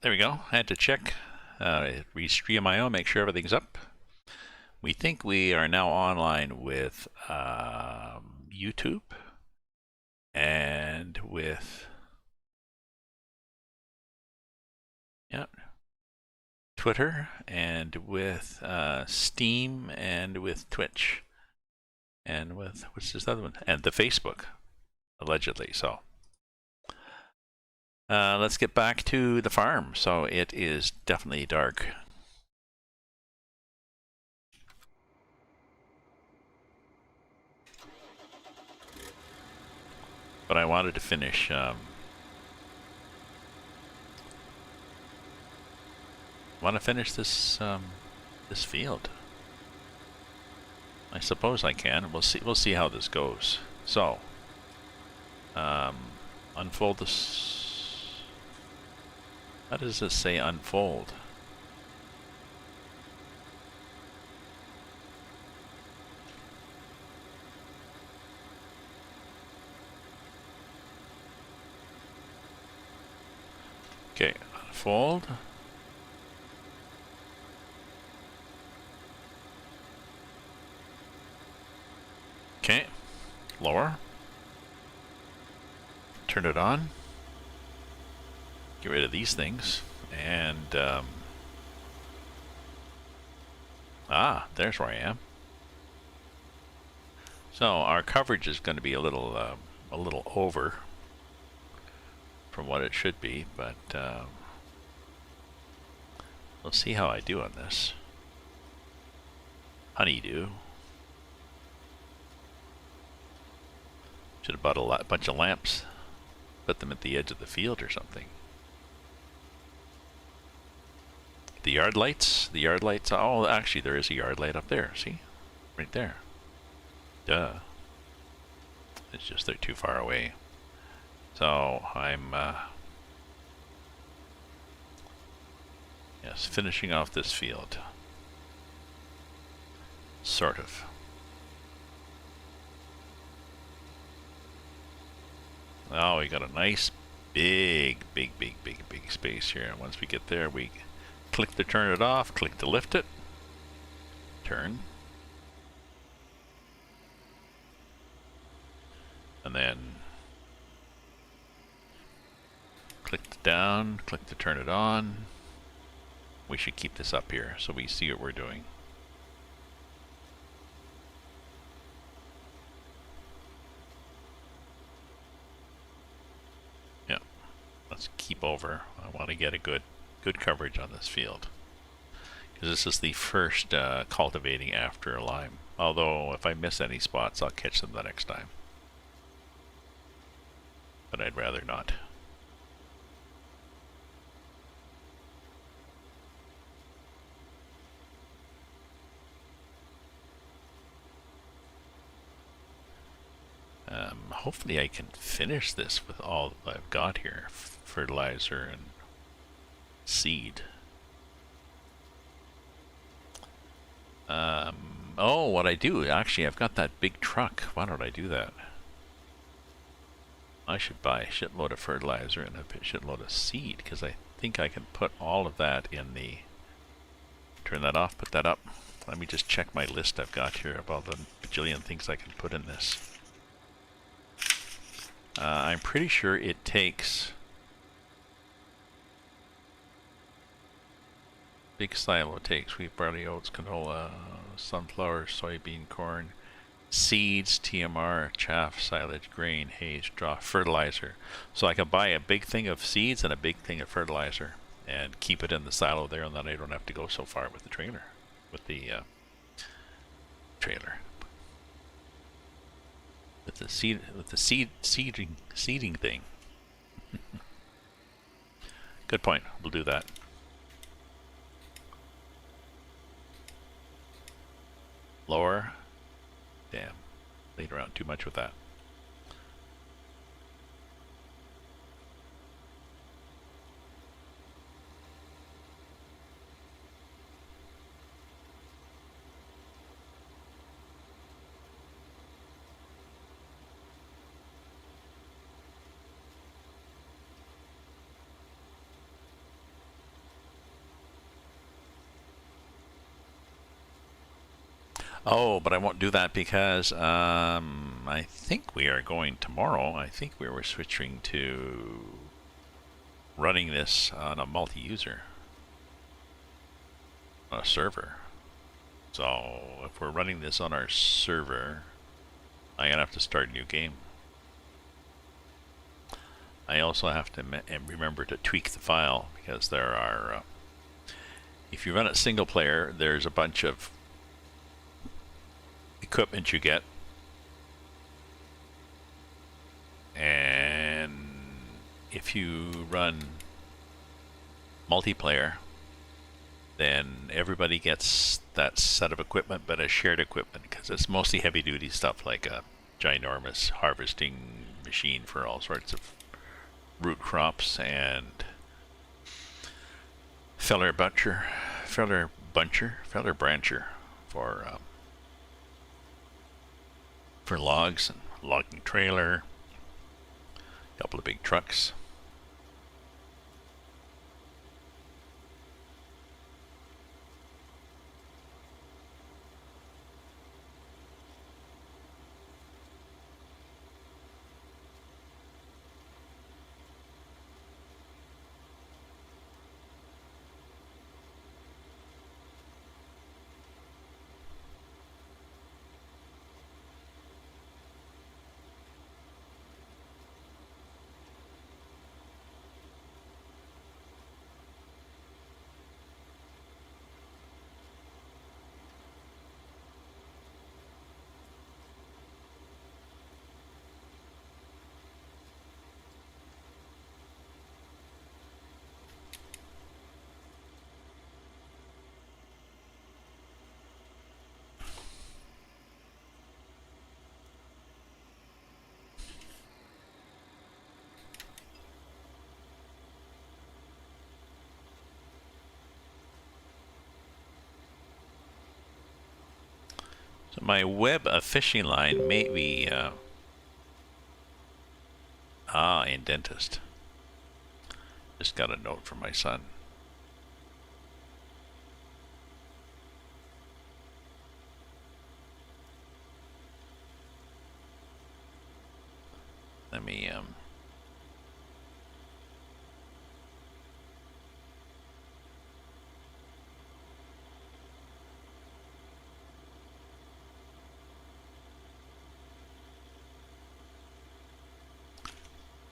there we go. I had to check, restream IO, make sure everything's up. We think we are now online with YouTube and with Twitter and with Steam and with Twitch and with, what's this other one? And the Facebook, allegedly. So let's get back to the farm. So it is definitely dark. But I wanted to finish this this field. I suppose I can. We'll see how this goes. So unfold this. How does this say unfold? Okay, unfold. Okay, lower. Turn it on. Get rid of these things. And, there's where I am. So our coverage is going to be a little over from what it should be, but we'll see how I do on this. Honeydew. Should have bought a bunch of lamps, put them at the edge of the field or something. The yard lights, oh, actually there is a yard light up there, see? Right there. Duh. It's just they're too far away. So I'm, yes, finishing off this field. Sort of. Oh, we got a nice big space here. And once we get there, we click to turn it off, click to lift it, turn, and then click down, click to turn it on. We should keep this up here so we see what we're doing. Yeah, let's keep over. I want to get a good coverage on this field, because this is the first cultivating after a lime. Although if I miss any spots, I'll catch them the next time. But I'd rather not. Hopefully I can finish this with all that I've got here. Fertilizer and seed. Oh, what I do, actually I've got that big truck. Why don't I do that? I should buy a shitload of fertilizer and a shitload of seed, because I think I can put all of that in the... Turn that off, put that up. Let me just check my list I've got here of all the bajillion things I can put in this. I'm pretty sure it takes... Big silo takes wheat, barley, oats, canola, sunflower, soybean, corn, seeds, TMR, chaff, silage, grain, hay, straw, fertilizer. So I can buy a big thing of seeds and a big thing of fertilizer and keep it in the silo there, and then I don't have to go so far with the trailer. With the seeding thing. Good point. We'll do that. Lower. Damn. Laid around too much with that. Oh, but I won't do that because I think we are going tomorrow. I think we were switching to running this on a multi-user on a server. So if we're running this on our server, I'm gonna have to start a new game. I also have to remember to tweak the file because there are, if you run it single player, there's a bunch of equipment you get, and if you run multiplayer, then everybody gets that set of equipment, but a shared equipment, because it's mostly heavy duty stuff like a ginormous harvesting machine for all sorts of root crops and feller brancher for logs, and logging trailer, a couple of big trucks. So my web of fishing line may be in dentist. Just got a note from my son. Let me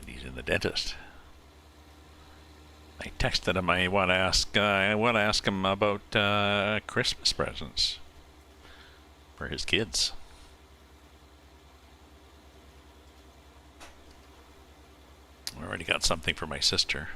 he's in the dentist. I texted him. I want to ask him about Christmas presents for his kids. I already got something for my sister.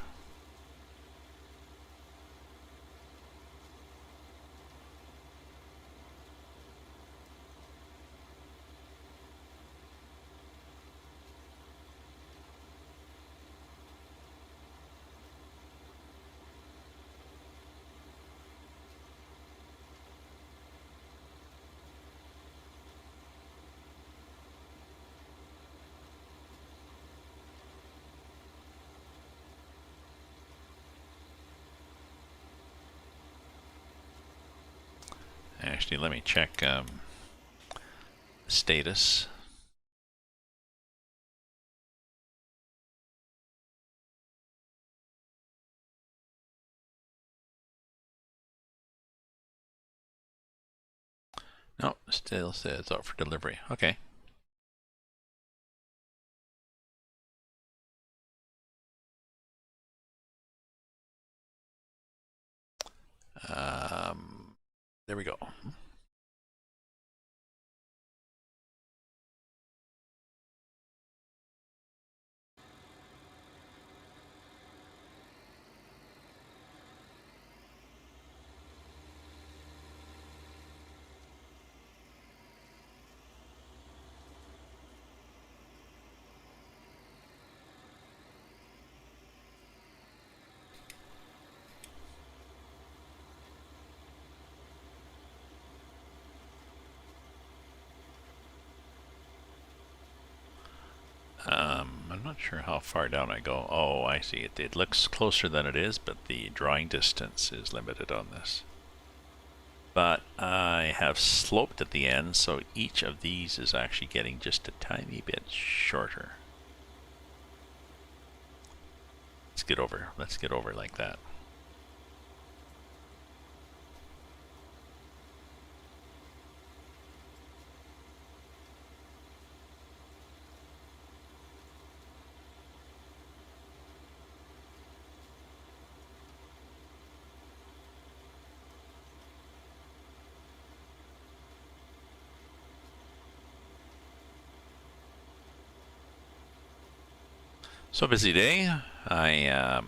Actually, let me check status. No, still says out for delivery. Okay. There we go. I'm not sure how far down I go. Oh, I see it. It looks closer than it is, but the drawing distance is limited on this. but I have sloped at the end, so each of these is actually getting just a tiny bit shorter. Let's get over like that. So busy day. I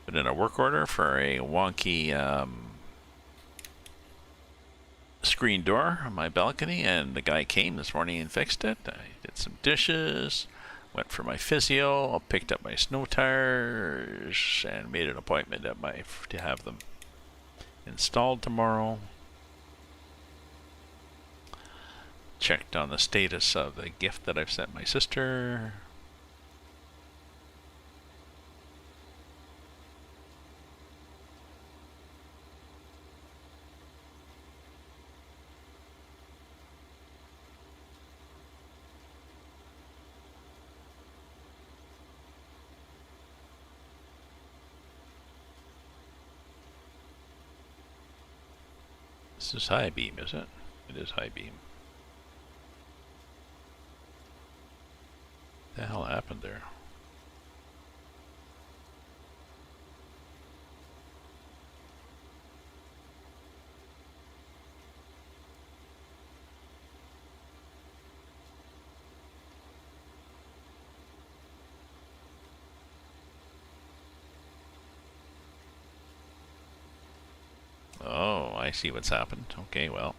put in a work order for a wonky screen door on my balcony, and the guy came this morning and fixed it. I did some dishes, went for my physio, picked up my snow tires, and made an appointment to have them installed tomorrow. Checked on the status of the gift that I've sent my sister. This is high beam, is it? It is high beam. What the hell happened there? Oh, I see what's happened. Okay, well.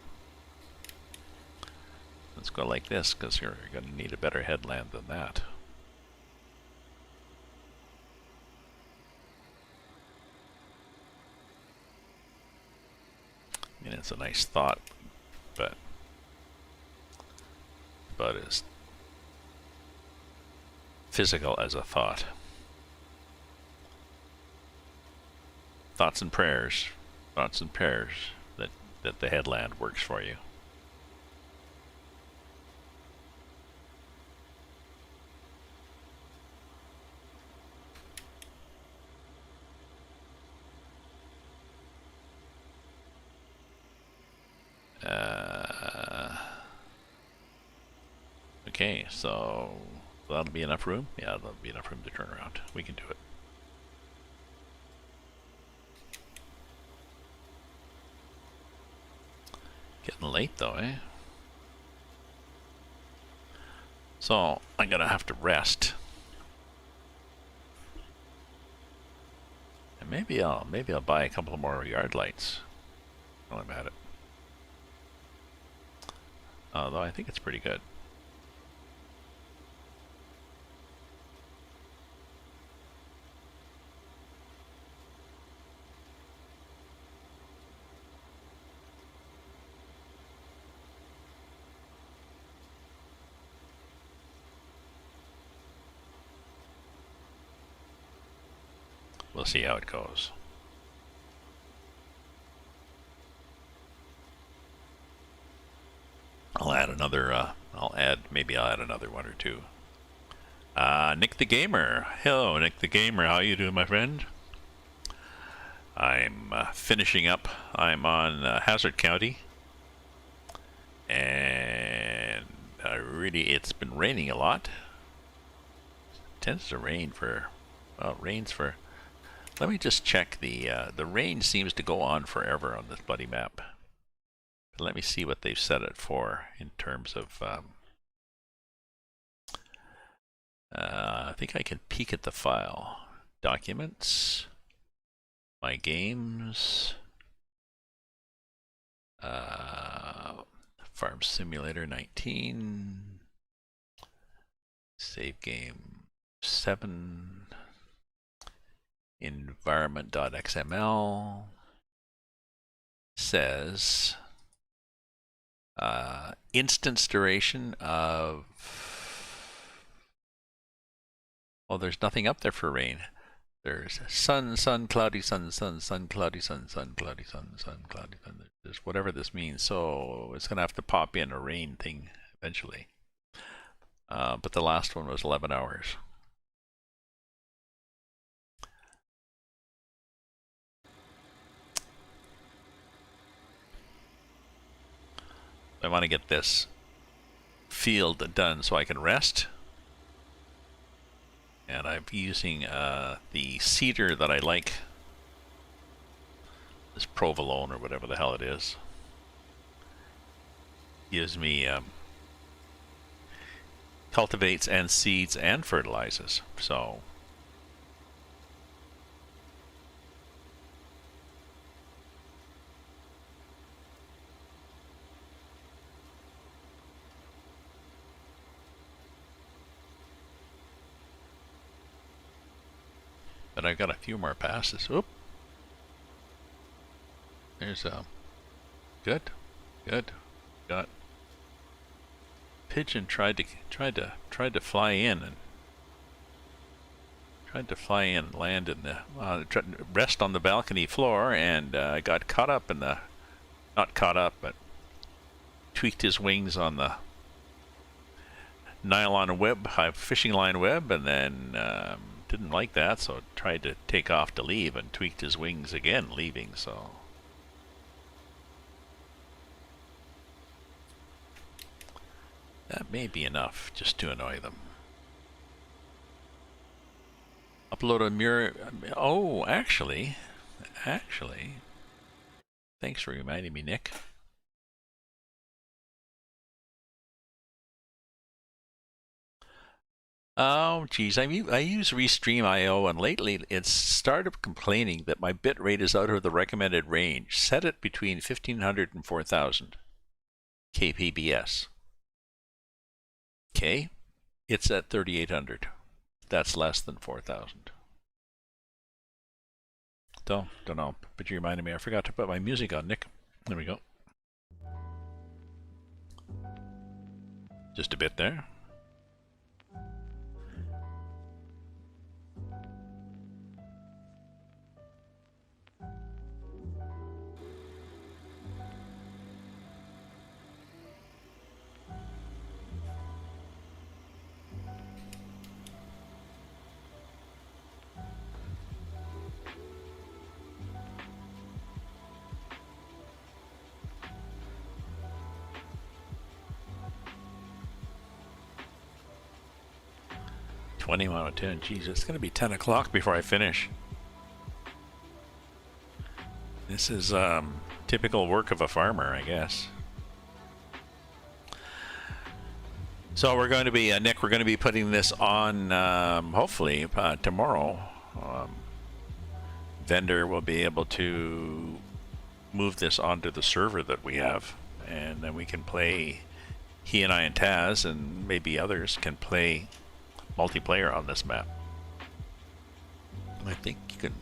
Let's go like this, because you're going to need a better headland than that. I mean, it's a nice thought, but as physical as a thought. Thoughts and prayers that the headland works for you. Okay, so that'll be enough room? Yeah, that'll be enough room to turn around. We can do it. Getting late though, eh? So I'm gonna have to rest. And maybe I'll buy a couple of more yard lights while I'm at it. Although I think it's pretty good. We'll see how it goes. I'll add another, maybe I'll add another one or two. Nick the Gamer. Hello, Nick the Gamer. How you doing, my friend? I'm finishing up. I'm on Hazzard County. And it's been raining a lot. It tends to rain for, well, it rains for, let me just check the rain seems to go on forever on this bloody map. Let me see what they've set it for in terms of, I think I can peek at the file. Documents, my games, Farm Simulator 19, save game 7, environment.xml, says instance duration of, well, there's nothing up there for rain. There's sun, sun, cloudy, sun, sun, sun, cloudy, sun, sun, cloudy, sun, sun, cloudy, sun. There's whatever this means. So it's gonna have to pop in a rain thing eventually. But the last one was 11 hours. I want to get this field done so I can rest. And I'm using the cedar that I like. This provolone or whatever the hell it is. Gives me cultivates and seeds and fertilizes. So but I've got a few more passes. Oop. There's good. Got pigeon tried to fly in and land in the rest on the balcony floor, and got caught up in the not caught up but tweaked his wings on the nylon web, fishing line web, and then didn't like that, so tried to take off to leave and tweaked his wings again leaving. So that may be enough just to annoy them. Upload a mirror. Oh, actually, thanks for reminding me, Nick. Oh, geez, I use Restream.io, and lately it's started complaining that my bit rate is out of the recommended range. Set it between 1500 and 4000 kpbs. Okay, it's at 3800. That's less than 4000. Don't know, but you reminded me. I forgot to put my music on, Nick. There we go. Just a bit there. Out of 10. Geez, it's going to be 10 o'clock before I finish. This is typical work of a farmer, I guess. So we're going to be, Nick, we're going to be putting this on, hopefully, tomorrow. Vendor will be able to move this onto the server that we have, and then we can play, he and I and Taz, and maybe others can play multiplayer on this map. I think you can.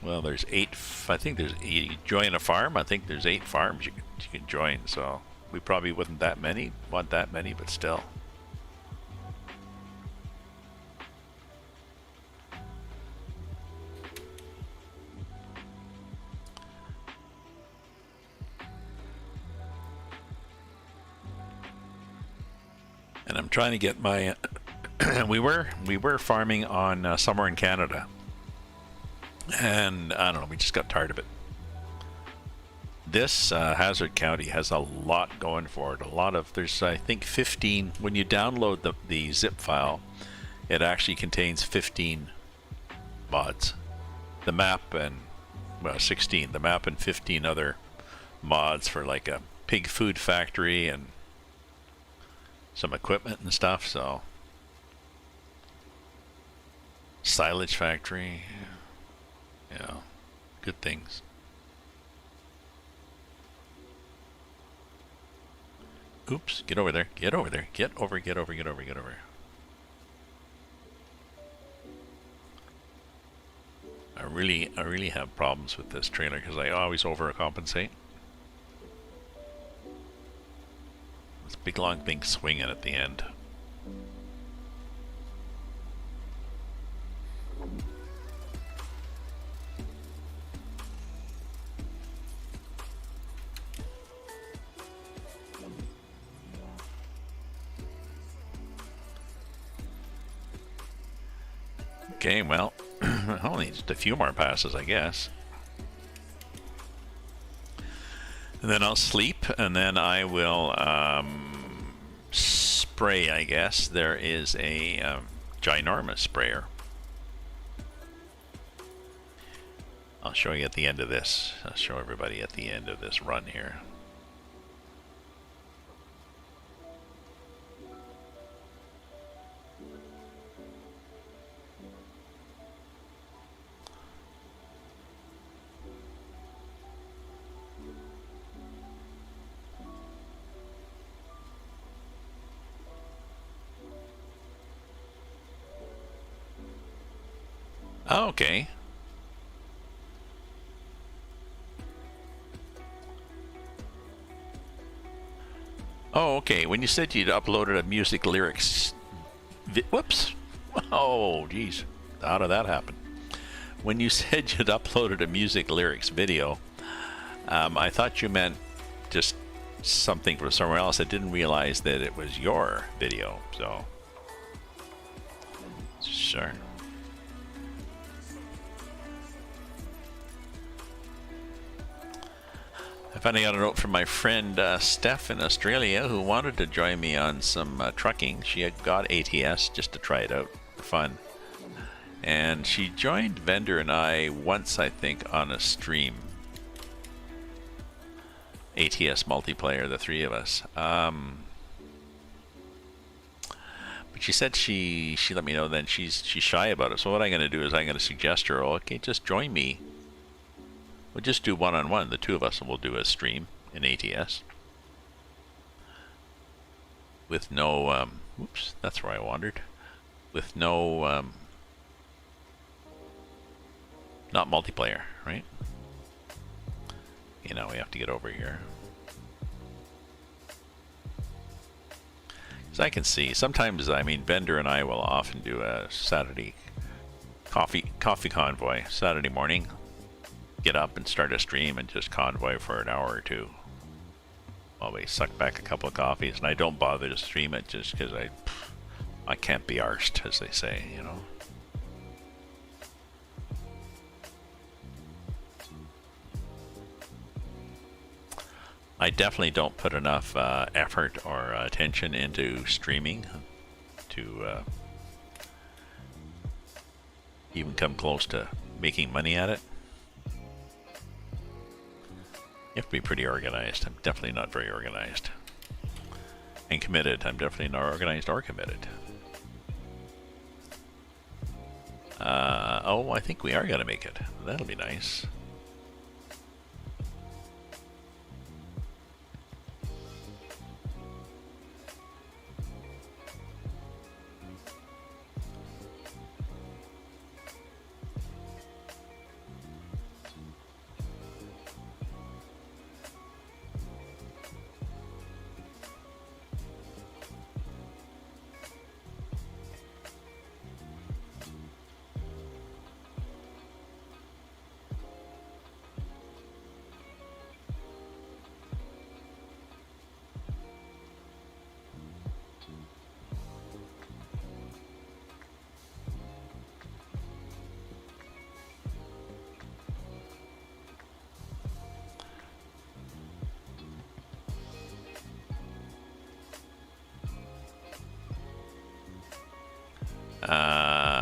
Well, there's 8. I think there's 8. You join a farm. I think there's 8 farms you can join. So we probably want that many, but still. And I'm trying to get my. we were farming on somewhere in Canada, and I don't know. We just got tired of it. This Hazzard County has a lot going for it. A lot of there's I think 15. When you download the zip file, it actually contains 15 mods. The map and 16. The map and 15 other mods for like a pig food factory and some equipment and stuff. So silage factory, yeah, good things. Oops, get over there, get over there, get over. I really have problems with this trailer because I always overcompensate. This big long thing swinging at the end. Okay, well, only just a few more passes, I guess. And then I'll sleep, and then I will spray, I guess. There is a ginormous sprayer. I'll show you at the end of this. I'll show everybody at the end of this run here. Oh, okay. Oh, okay. When you said you'd uploaded a music lyrics... Whoops. Oh, geez. How did that happen? When you said you'd uploaded a music lyrics video, I thought you meant just something from somewhere else. I didn't realize that it was your video, so... Sure. I finally got a note from my friend Steph in Australia, who wanted to join me on some trucking. She had got ATS just to try it out for fun. And she joined Vendor and I once, I think, on a stream. ATS multiplayer, the three of us. But she said she let me know then she's shy about it. So what I'm going to do is I'm going to suggest her, okay, just join me. We'll just do one-on-one, the two of us, and we'll do a stream in ATS. With no, oops, that's where I wandered. With no, not multiplayer, right? You know, we have to get over here. Because I can see, sometimes, I mean, Bender and I will often do a Saturday coffee convoy, Saturday morning. Get up and start a stream and just convoy for an hour or two while we suck back a couple of coffees. And I don't bother to stream it just because I can't be arsed, as they say, you know. I definitely don't put enough effort or attention into streaming to even come close to making money at it. You have to be pretty organized. I'm definitely not very organized. And committed. I'm definitely not organized or committed. Oh, I think we are going to make it. That'll be nice.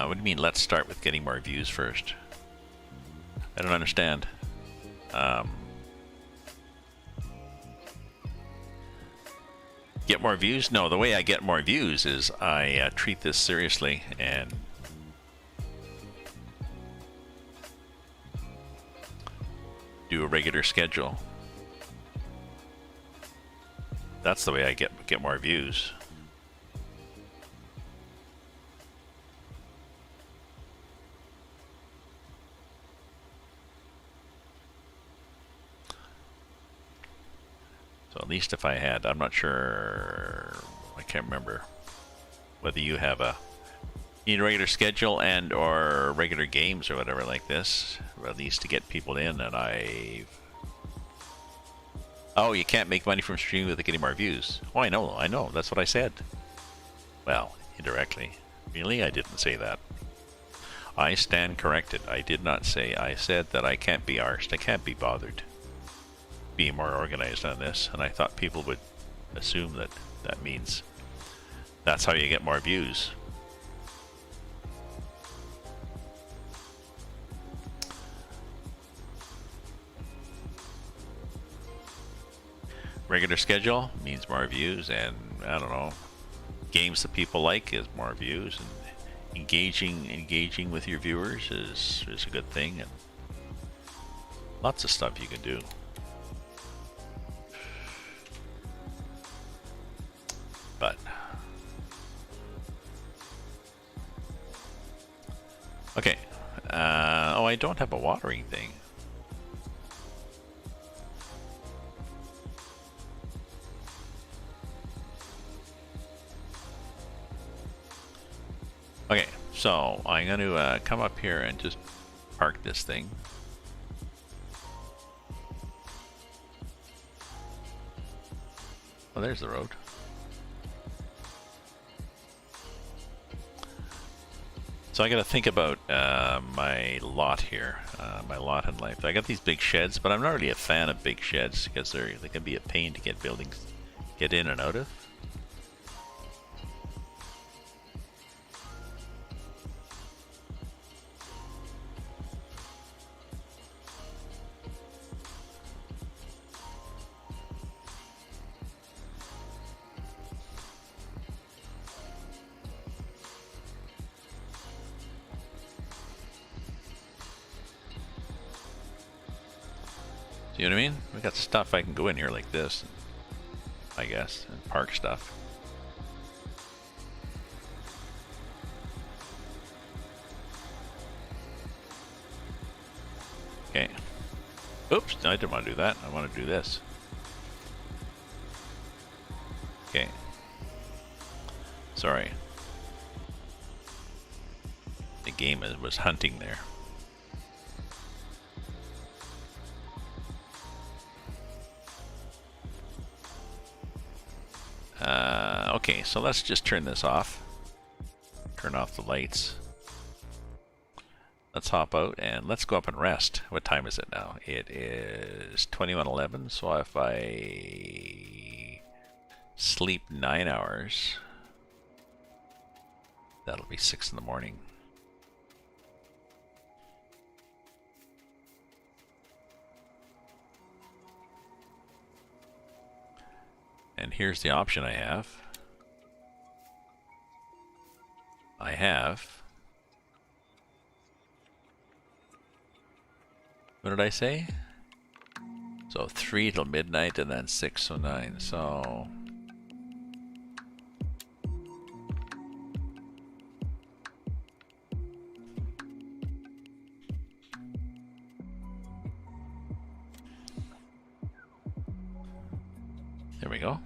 What do you mean, let's start with getting more views first? I don't understand. Get more views? No, the way I get more views is I treat this seriously and do a regular schedule. That's the way I get more views. So at least if I had, I'm not sure, I can't remember whether you have need a regular schedule and or regular games or whatever like this, or at least to get people in. And oh, you can't make money from streaming without getting more views. Oh, I know, that's what I said. Well, indirectly. Really? I didn't say that. I stand corrected. I did not say. I said that I can't be arsed. I can't be bothered being more organized on this. And I thought people would assume that that means that's how you get more views. Regular schedule means more views, and I don't know, games that people like is more views, and engaging with your viewers is a good thing, and lots of stuff you can do. But okay, oh, I don't have a watering thing. Okay, so I'm going to come up here and just park this thing. Oh, there's the road. So I got to think about my lot here, my lot in life. I got these big sheds, but I'm not really a fan of big sheds because they can be a pain to get buildings, get in and out of. You know what I mean? We got stuff I can go in here like this, I guess, and park stuff. Okay. Oops, I didn't want to do that. I want to do this. Okay. Sorry. The game was hunting there. Okay, so let's just turn this off. Turn off the lights. Let's hop out and let's go up and rest. What time is it now? It is 21:11, so if I sleep 9 hours, that'll be 6 in the morning. And here's the option I have. What did I say? So 3 till midnight and then 6, so 9. So there we go.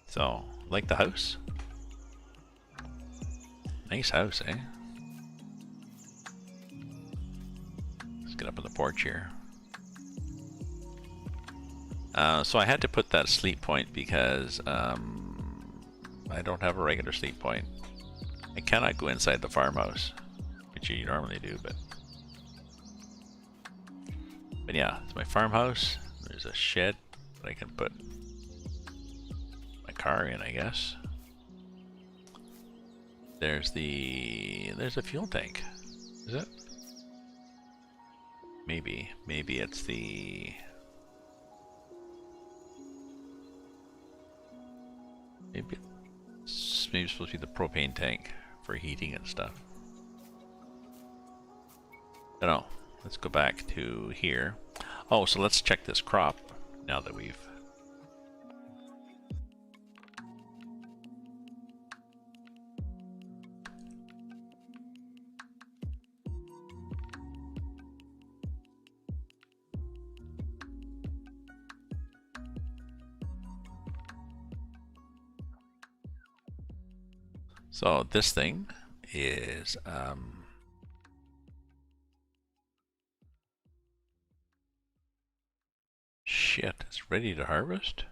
So, like the house? Nice house, eh? Let's get up on the porch here. So I had to put that sleep point because I don't have a regular sleep point. I cannot go inside the farmhouse, which you normally do, but yeah, it's my farmhouse. There's a shed that I can put my car in, I guess. There's a fuel tank. Is it? Maybe it's the maybe it's supposed to be the propane tank for heating and stuff. I don't know. Let's go back to here. Oh, so let's check this crop now that we've... So this thing is shit, it's ready to harvest.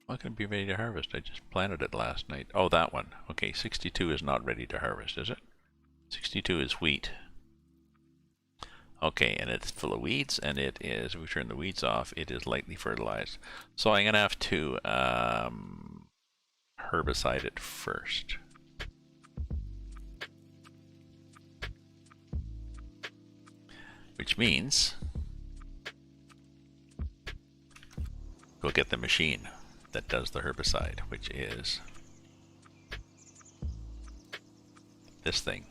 Not going to be ready to harvest. I just planted it last night. Oh, that one. Okay, 62 is not ready to harvest, is it? 62 is wheat. Okay, and it's full of weeds, and it is, if we turn the weeds off, it is lightly fertilized. So I'm going to have to herbicide it first. Which means go get the machine that does the herbicide, which is this thing.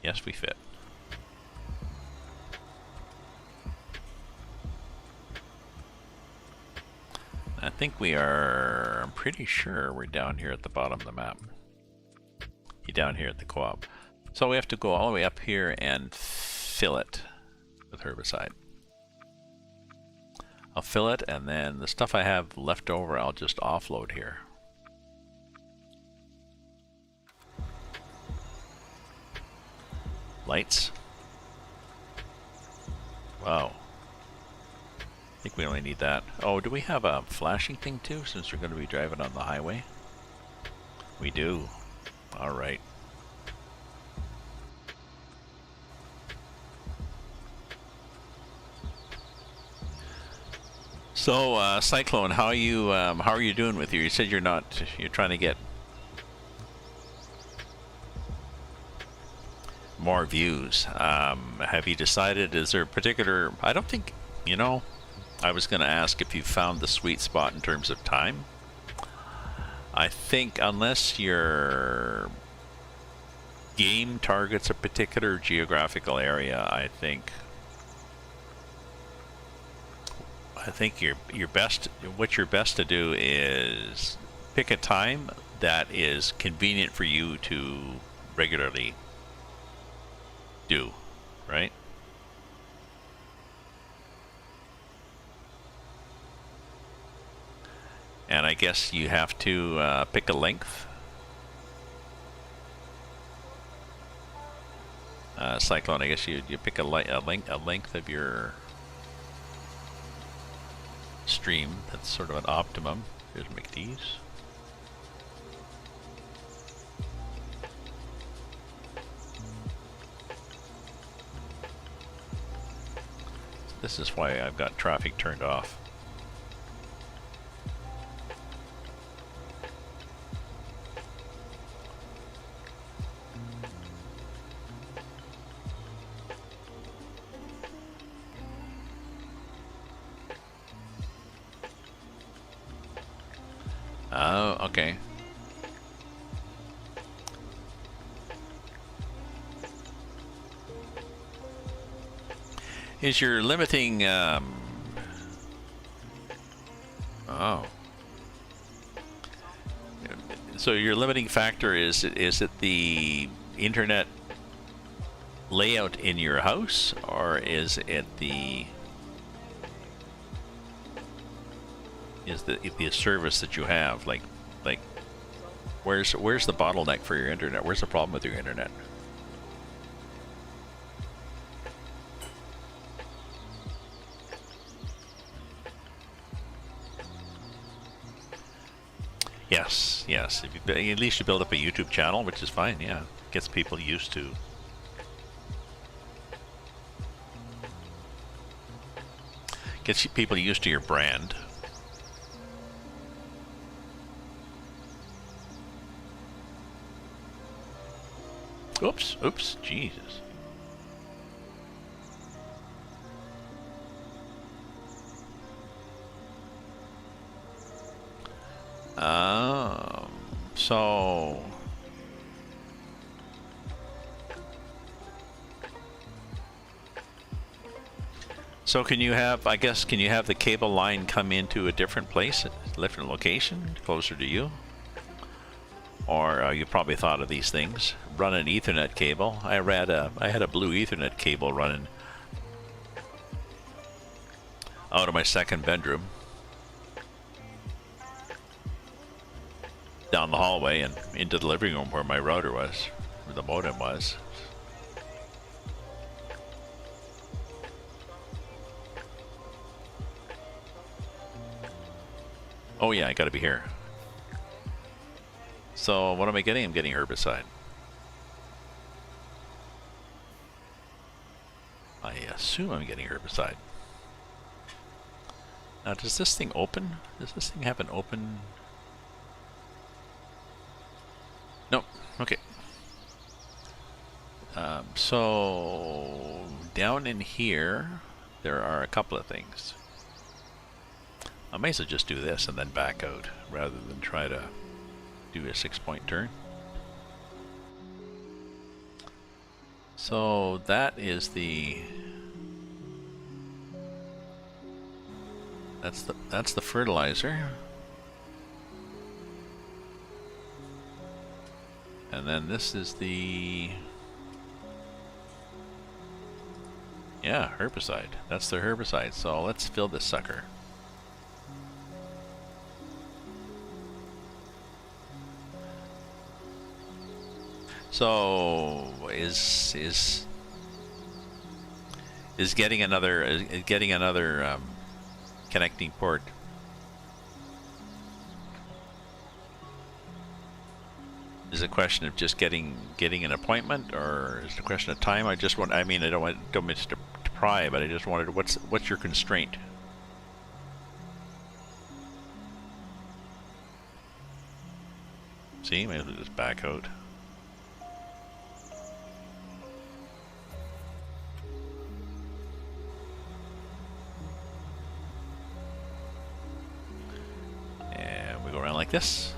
Yes, we fit. I think we are, I'm pretty sure we're down here at the bottom of the map. You're down here at the co-op. So we have to go all the way up here and fill it with herbicide. I'll fill it, and then the stuff I have left over I'll just offload here. Lights. Wow. I think we only need that. Oh, do we have a flashing thing too, since we're going to be driving on the highway? We do. Alright. So, Cyclone, how are you doing with you? You said you're trying to get more views. Have you decided, is there a particular, I don't think, you know, I was going to ask if you found the sweet spot in terms of time. I think unless your game targets a particular geographical area, I think your best, what you're best to do is pick a time that is convenient for you to regularly do, right? And I guess you have to pick a length. Cyclone, I guess you pick a length of your stream that's sort of an optimum. Here's McDee's. This is why I've got traffic turned off. Oh, okay. Is your limiting, oh. So your limiting factor is it the internet layout in your house, or is it the service that you have? Like where's the bottleneck for your internet? Where's the problem with your internet? Yes. If you, at least you build up a YouTube channel, which is fine. Yeah, gets people used to. Gets people used to your brand. Oops, Jesus. So can you have, I guess, can you have the cable line come into a different place, a different location, closer to you? Or you probably thought of these things. Run an Ethernet cable. I had a blue Ethernet cable running out of my second bedroom, down the hallway and into the living room where my router was. It where the modem was. Oh yeah, I gotta be here. So what am I getting? I'm getting herbicide. I assume I'm getting herbicide. Now does this thing open? Does this thing have an open? Nope. Okay. So down in here, there are a couple of things. I may as well just do this and then back out rather than try to do a 6-point turn. So that is that's the fertilizer. And then this is the herbicide. That's the herbicide. So let's fill this sucker. So is getting another connecting port. Is it a question of just getting an appointment, or is it a question of time? I just want. I mean, I don't mean to pry, but I just wanted. What's your constraint? See, maybe we'll just back out. And we go around like this.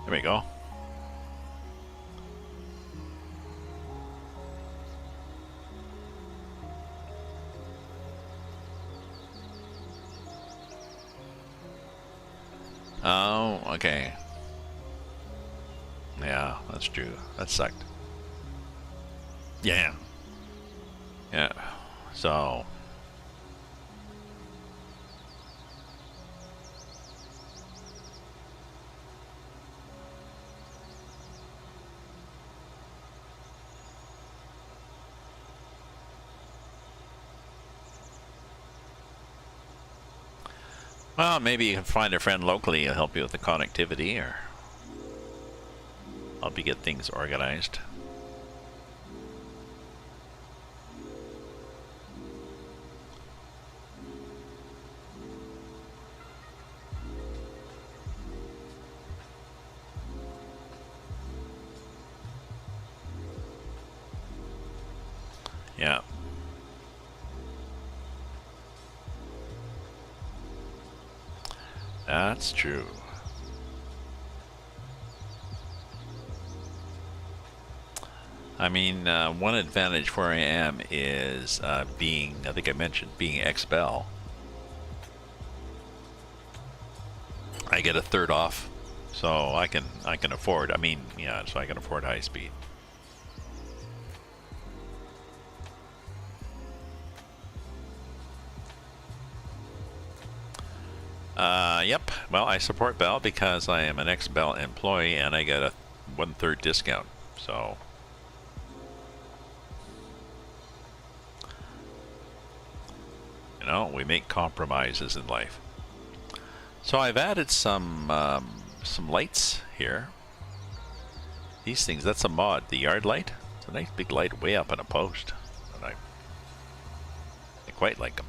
There we go. Oh, okay. Yeah, that's true. That sucked. Yeah. Yeah. So. Well, maybe you can find a friend locally and help you with the connectivity, or help you get things organized. Yeah. That's true. I mean, one advantage where I am is being, I think I mentioned, being ex-Bell. I get a third off, so I can afford. I mean, yeah, so I can afford high speed. Yep. Well, I support Bell because I am an ex-Bell employee and I get a 1/3 discount. So, you know, we make compromises in life. So I've added some lights here. These things, that's a mod. The yard light. It's a nice big light way up on a post, and I quite like them.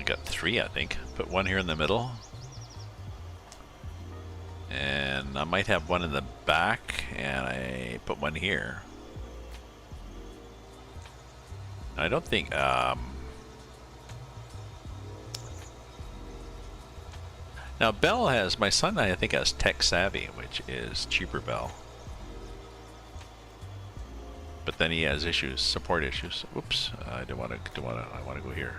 Got 3, I think. Put one here in the middle, and I might have one in the back, and I put one here. I don't think now Bell has, my son I think has Tech Savvy, which is cheaper Bell, but then he has issues, support issues. Whoops, I want to go here.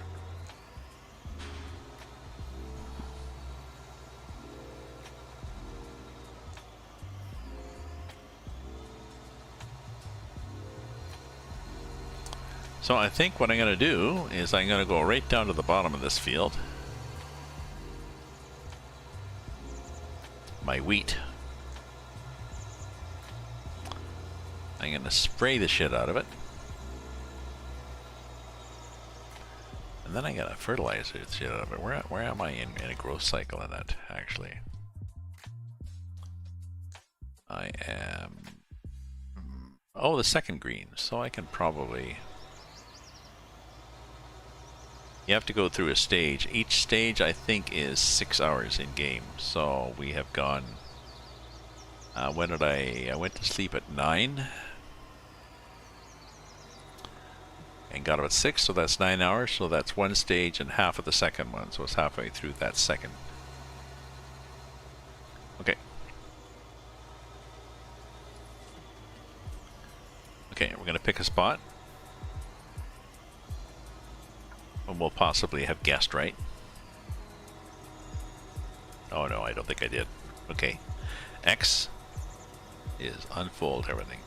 So I think what I'm going to do is I'm going to go right down to the bottom of this field. My wheat. I'm going to spray the shit out of it. And then I got to fertilize the shit out of it. Where am I in a growth cycle in it, actually? I am... Oh, the second green. So I can probably... You have to go through a stage. Each stage, I think, is 6 hours in game. So we have gone... when did I went to sleep at 9. And got up at 6, so that's 9 hours. So that's one stage and half of the second one. So it's halfway through that second. Okay. Okay, we're going to pick a spot. And we'll possibly have guessed right. Oh no, I don't think I did. Okay. X is unfold everything.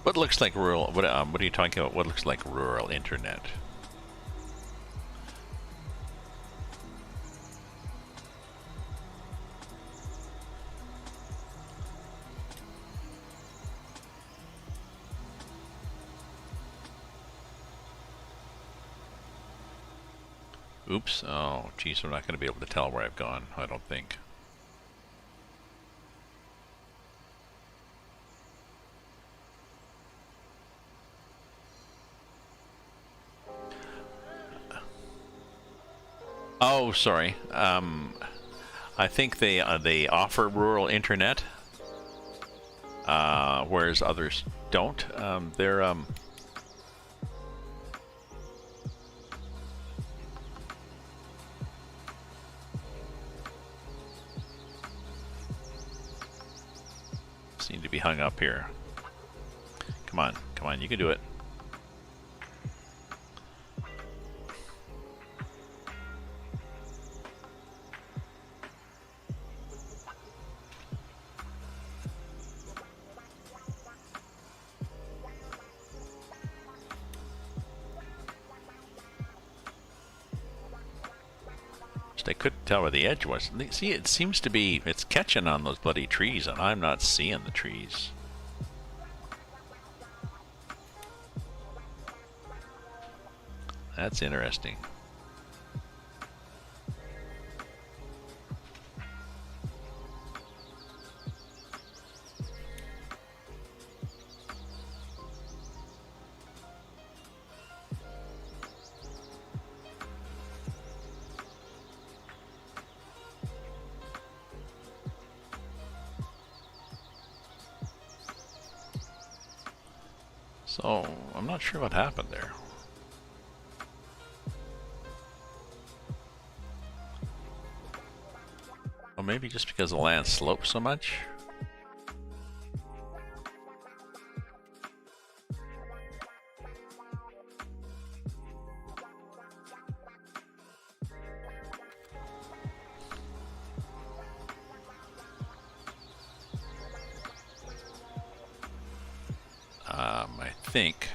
What looks like rural? What are you talking about? What looks like rural internet? Oops. Oh, geez, I'm not going to be able to tell where I've gone. I don't think. Oh, sorry. I think they offer rural internet, whereas others don't. They're seem to be hung up here. Come on, you can do it. I couldn't tell where the edge was. See, it seems to be, it's catching on those bloody trees, and I'm not seeing the trees. That's interesting. So, I'm not sure what happened there. Well, maybe just because the land slopes so much? I think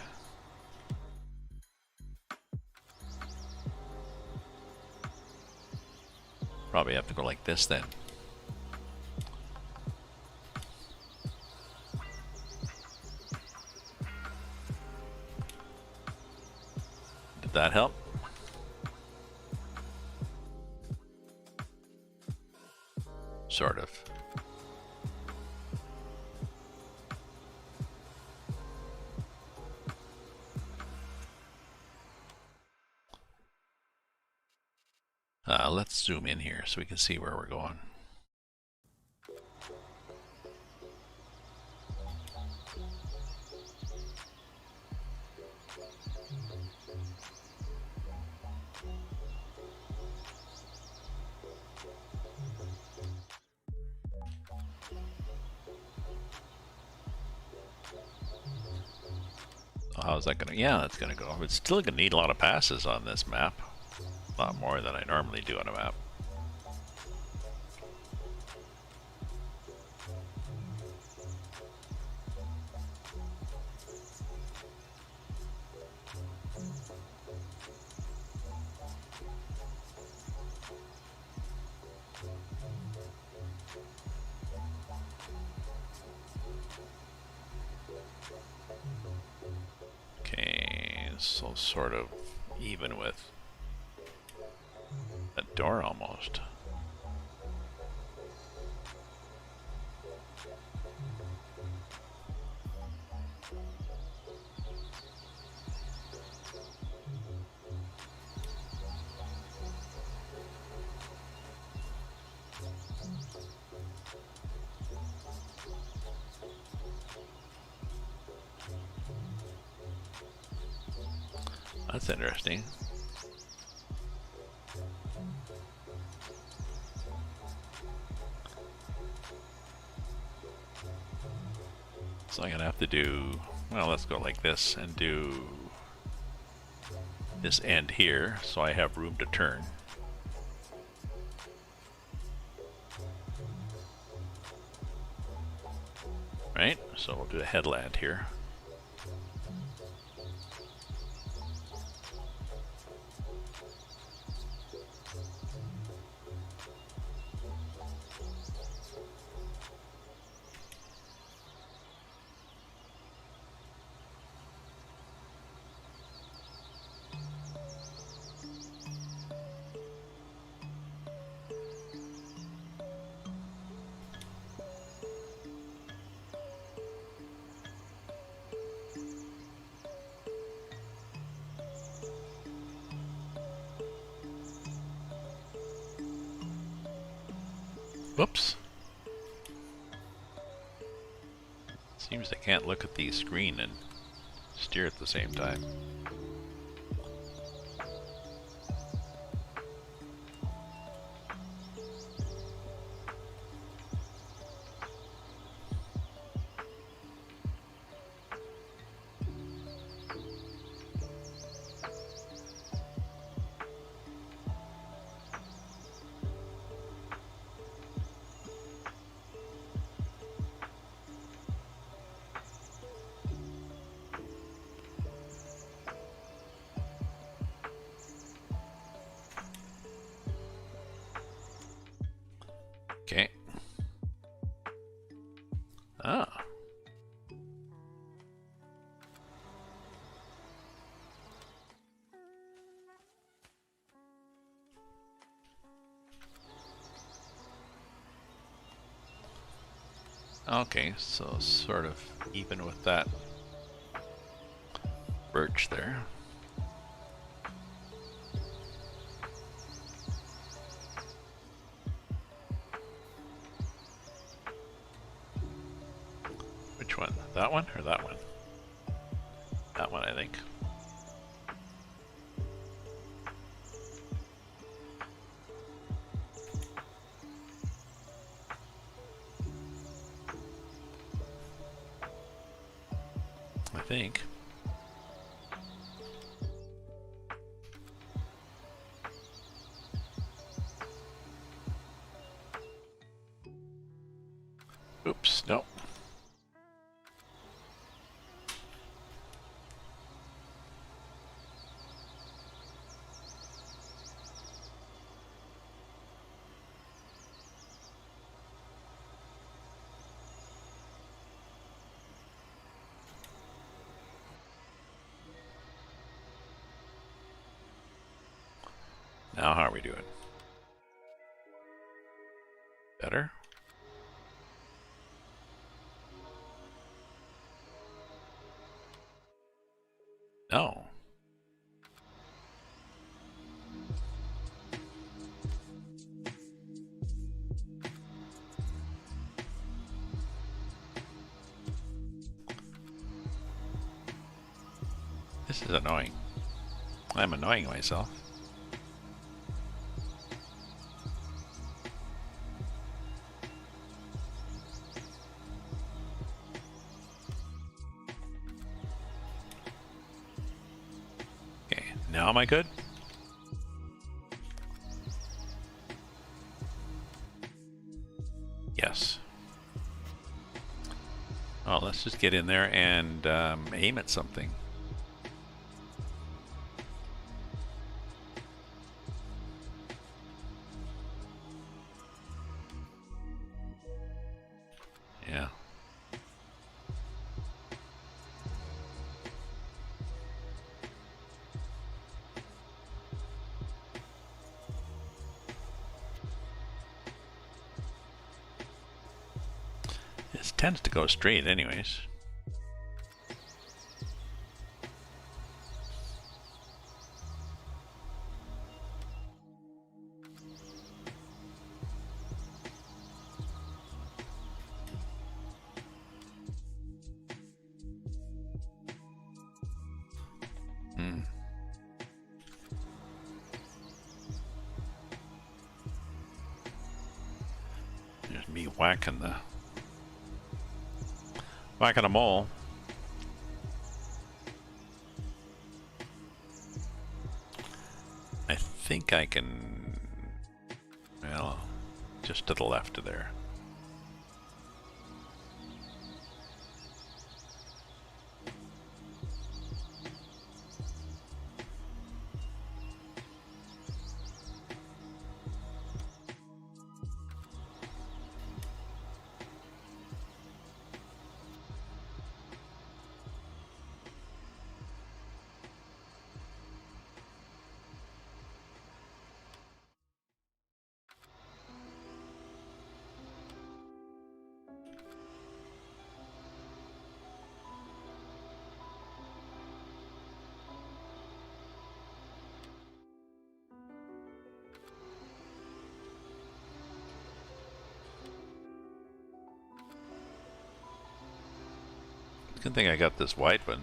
probably have to go like this then. Did that help? Sort of. Let's zoom in here so we can see where we're going. how's that gonna? Yeah, that's gonna go. It's still gonna need a lot of passes on this map. A lot more than I normally do on a map. Okay, so sort of even with a door almost. That's interesting. So I'm gonna have to do, well, let's go like this and do this end here so I have room to turn. Right? So we'll do a headland here. Whoops. Seems I can't look at the screen and steer at the same time. Okay. Ah. Okay, so sort of even with that birch there. Which one? That one or that one? That one, I think. I think. Oops, no. Now how are we doing? Better? No. This is annoying. I'm annoying myself. Now am I good? Yes. Oh, let's just get in there and aim at something. Yeah. It tends to go straight anyways. There's me whacking a mole. I think I can, well, just to the left of there. Good thing I got this wide one.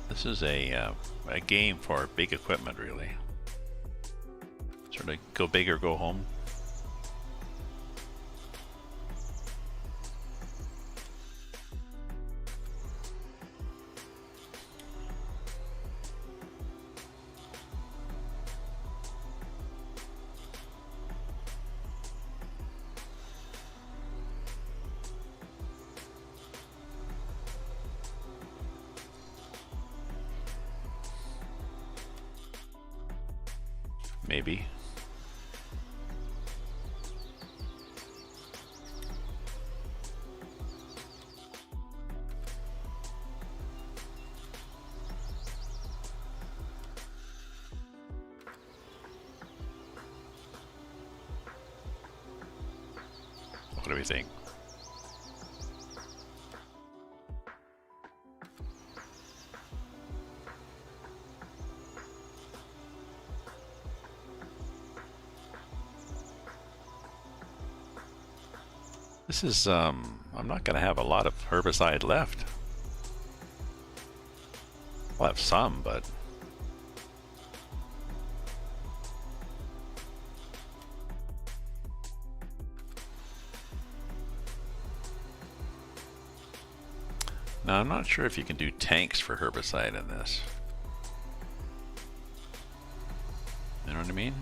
This is a game for big equipment, really. Sort of go big or go home. Maybe. What do we think? This is, I'm not going to have a lot of herbicide left. I'll have some, but... Now, I'm not sure if you can do tanks for herbicide in this. You know what I mean?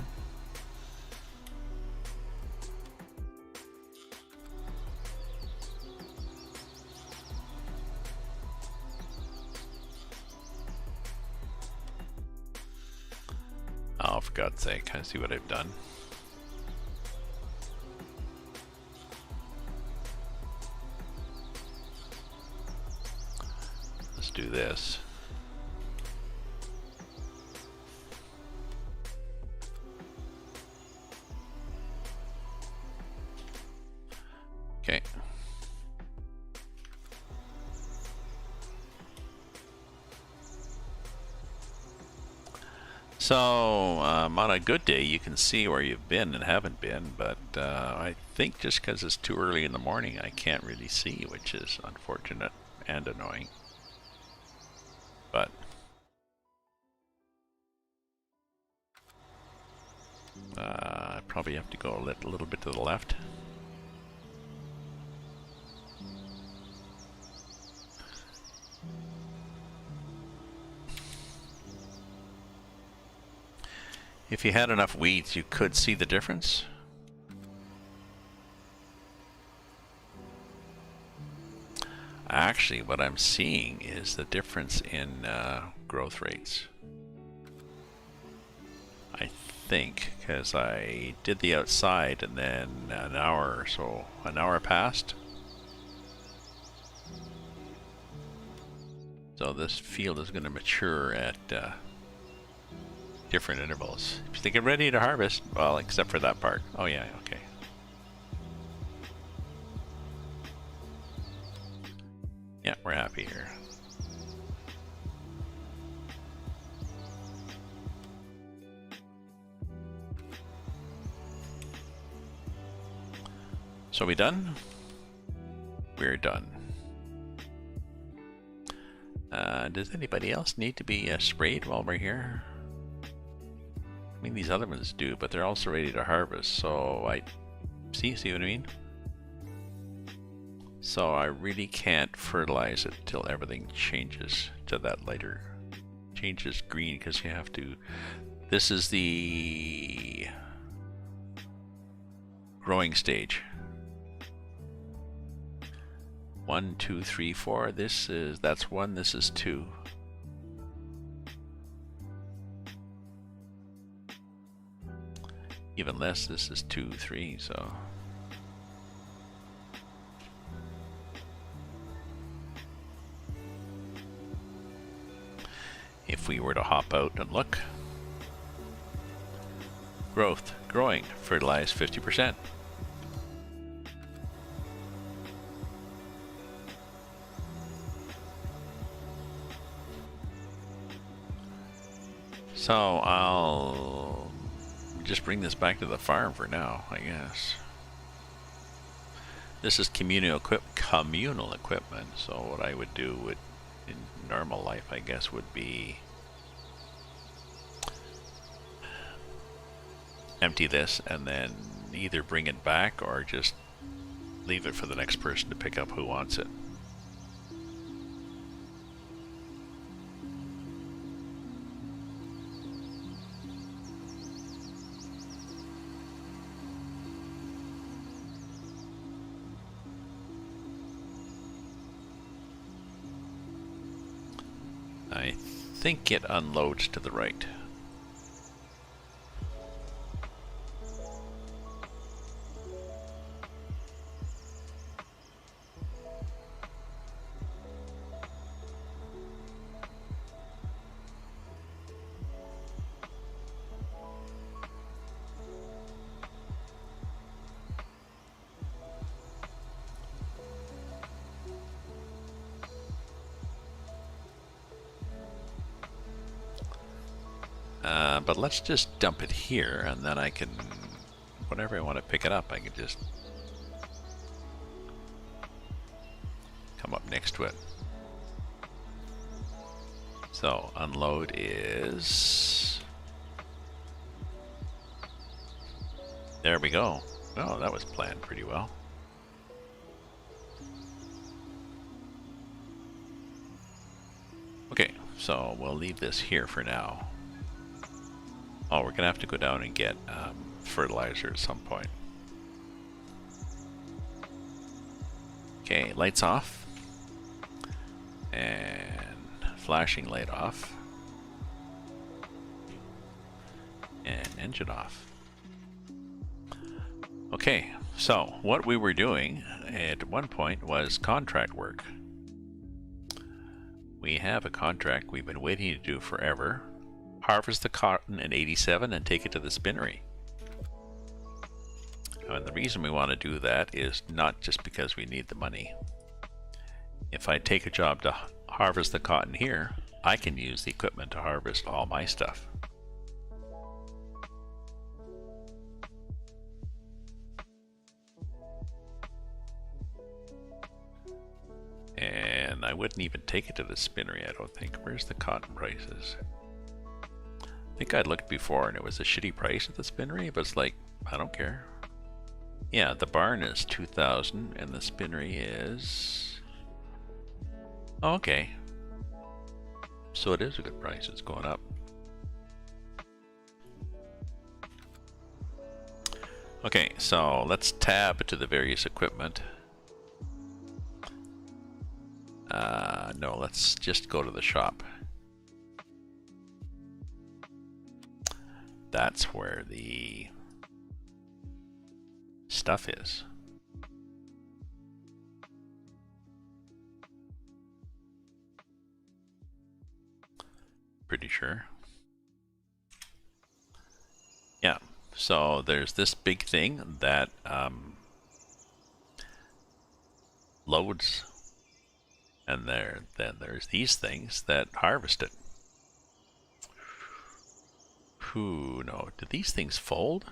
Oh, for God's sake, I see what I've done. Let's do this. Okay. So, on a good day, you can see where you've been and haven't been, but I think just because it's too early in the morning, I can't really see, which is unfortunate and annoying. But I probably have to go a little bit to the left. If you had enough weeds, you could see the difference. Actually, what I'm seeing is the difference in growth rates. I think, because I did the outside and then an hour passed. So this field is going to mature at different intervals. If they get ready to harvest, well, except for that part. Oh yeah, okay. Yeah, we're happy here. So we done? We're done. Does anybody else need to be sprayed while we're here? I mean, these other ones do, but they're also ready to harvest, so I... See what I mean? So I really can't fertilize it till everything changes to that lighter... changes green, because you have to... This is the... growing stage. 1, 2, 3, 4. That's 1, this is 2. Even less, this is 2, 3, so. If we were to hop out and look. Growth, growing, fertilize 50%. So I'll just bring this back to the farm for now, I guess. This is communal equipment, so what I would do in normal life, I guess, would be empty this and then either bring it back or just leave it for the next person to pick up who wants it. I think it unloads to the right. But let's just dump it here, and then I can, whenever I want to pick it up, I can just come up next to it. So unload is, there we go. Oh, that was planned pretty well. Okay, so we'll leave this here for now. Oh, we're gonna have to go down and get fertilizer at some point. Okay, lights off. And flashing light off. And engine off. Okay, so what we were doing at one point was contract work. We have a contract we've been waiting to do forever. Harvest the cotton in 87 and take it to the spinnery. And the reason we want to do that is not just because we need the money. If I take a job to harvest the cotton here, I can use the equipment to harvest all my stuff. And I wouldn't even take it to the spinnery, I don't think. Where's the cotton prices? I think I'd looked before and it was a shitty price at the spinnery, but it's like, I don't care. Yeah, the barn is 2,000 and the spinnery is... Oh, okay. So it is a good price, it's going up. Okay, so let's tab to the various equipment. No, let's just go to the shop. That's where the stuff is. Pretty sure. Yeah, so there's this big thing that loads, and then there's these things that harvest it. Who no? Do these things fold?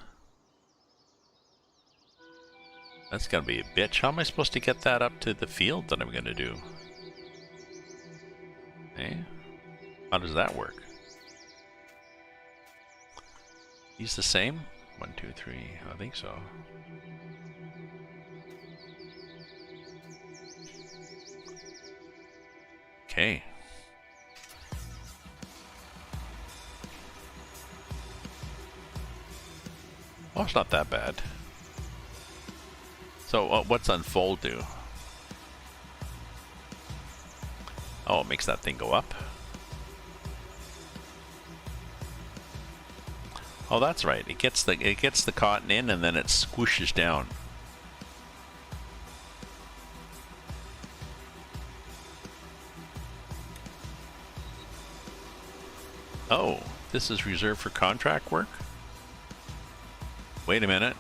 That's gonna be a bitch. How am I supposed to get that up to the field that I'm gonna do? Eh? How does that work? These the same? 1, 2, 3. I think so. Okay. Well, it's not that bad. So what's unfold do? Oh, it makes that thing go up. Oh, that's right. It gets the cotton in and then it squishes down. Oh, this is reserved for contract work? Wait a minute.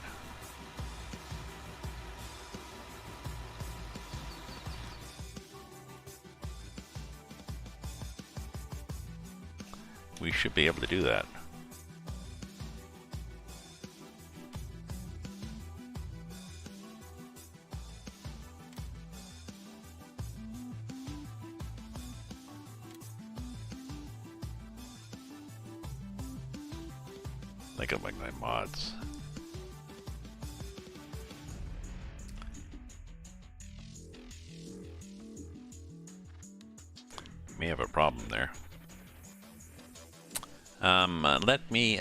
We should be able to do that. Like I'm like my mods. May have a problem there. Let me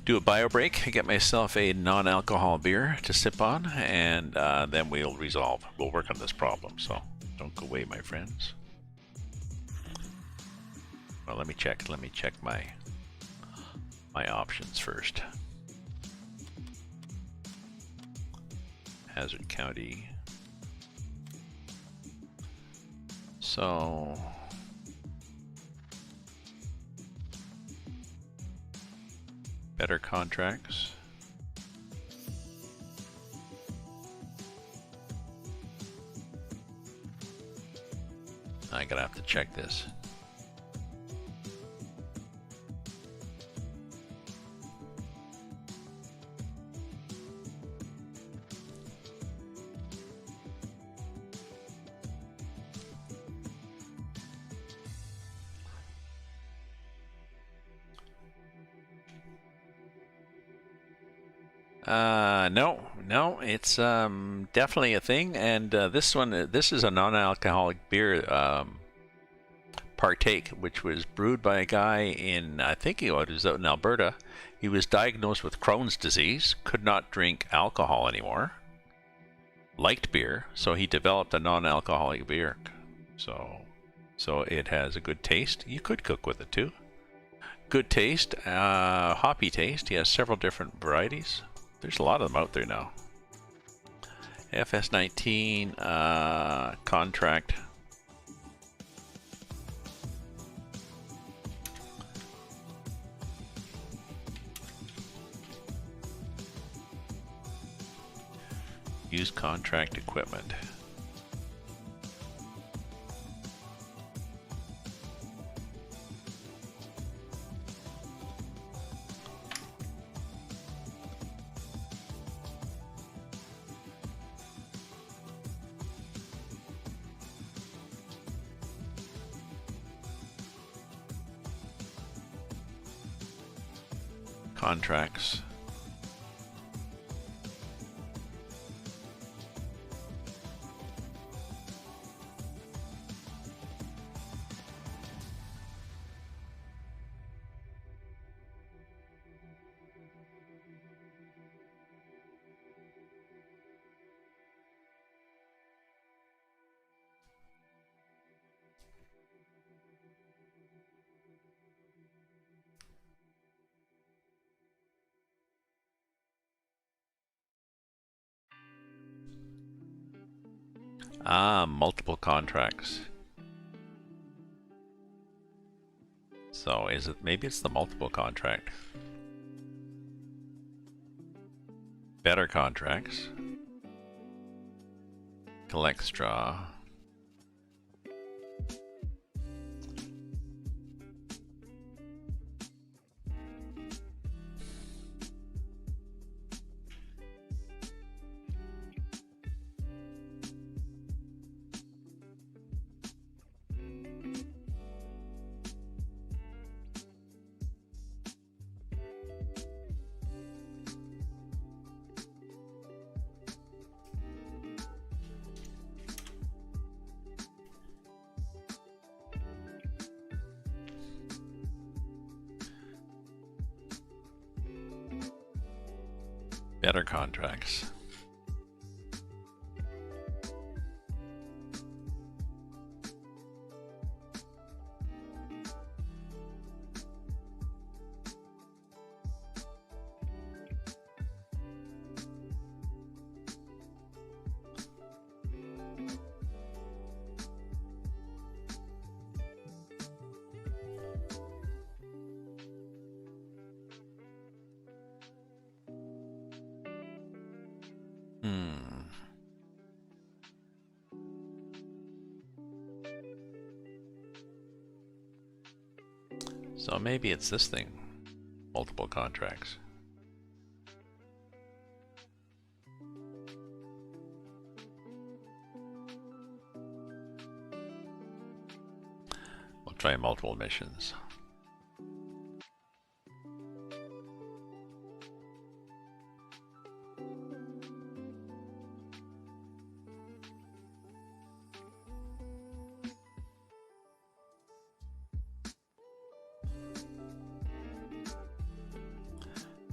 do a bio break, get myself a non-alcohol beer to sip on, and then we'll work on this problem. So don't go away, my friends. Well, let me check my options first. Hazzard County. So better contracts. I'm gonna have to check this. No, it's definitely a thing, and this is a non-alcoholic beer partake, which was brewed by a guy in, I think he was out in Alberta. He was diagnosed with Crohn's disease, could not drink alcohol anymore, liked beer, so he developed a non-alcoholic beer. So it has a good taste. You could cook with it too. Good taste, hoppy taste. He has several different varieties. There's a lot of them out there now. FS19 contract. Use contract equipment. Contracts. Ah, multiple contracts. So is it, maybe it's the multiple contract. Better contracts. Collect straw. Better contracts. So maybe it's this thing. Multiple contracts. We'll try multiple missions.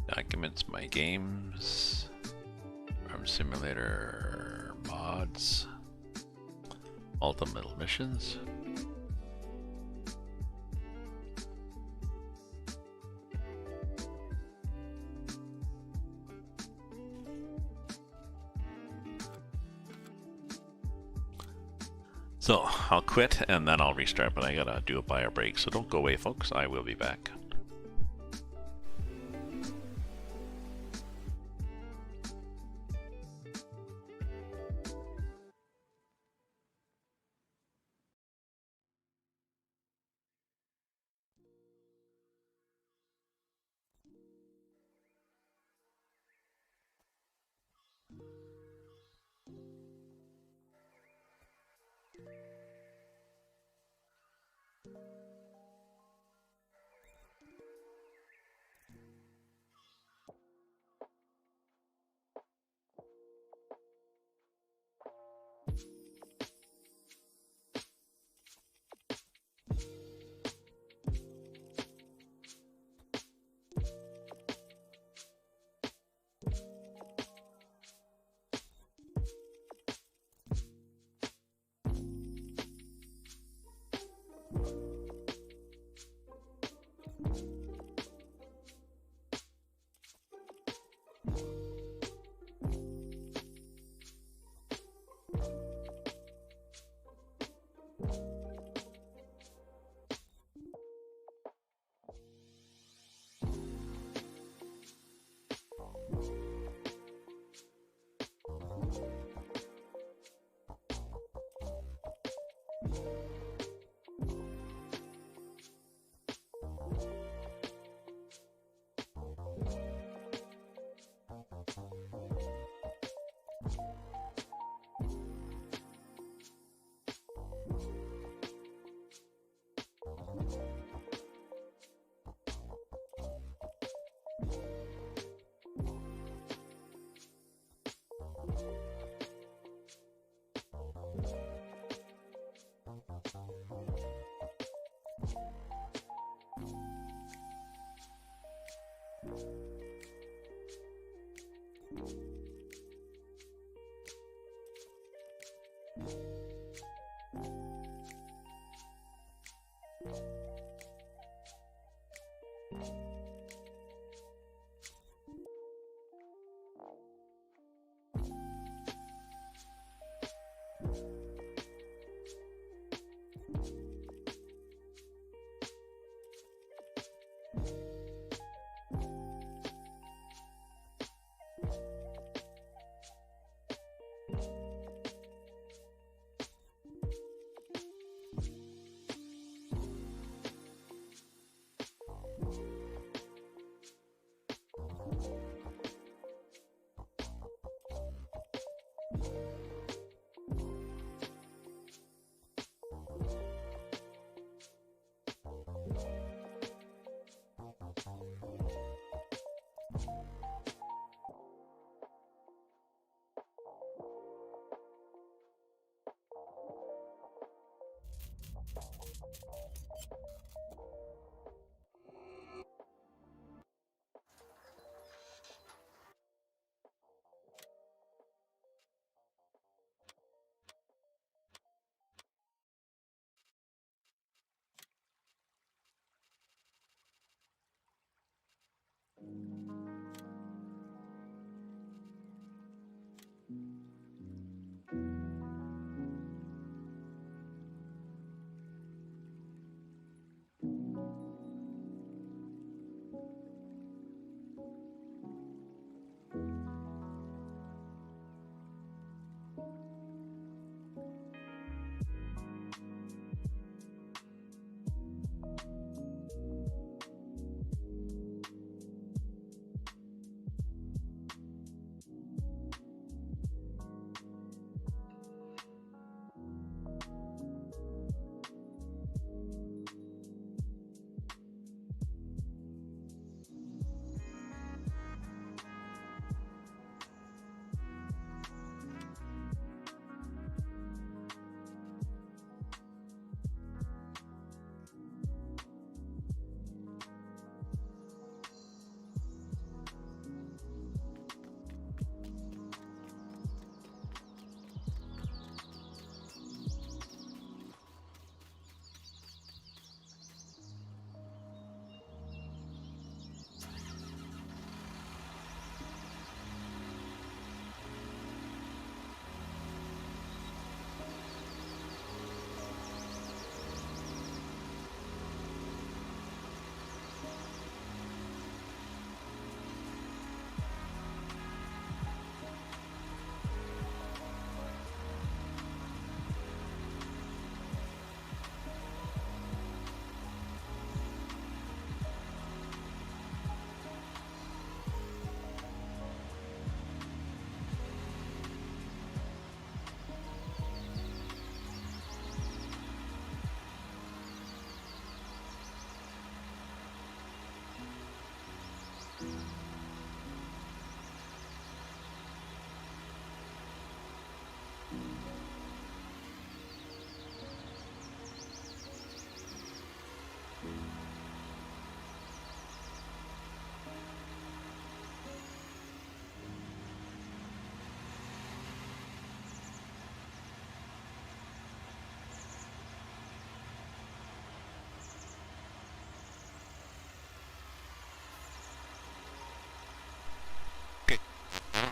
Documents, my games, Farm Simulator mods, ultimate missions. So I'll quit and then I'll restart, but I gotta do a bio break. So don't go away, folks. I will be back.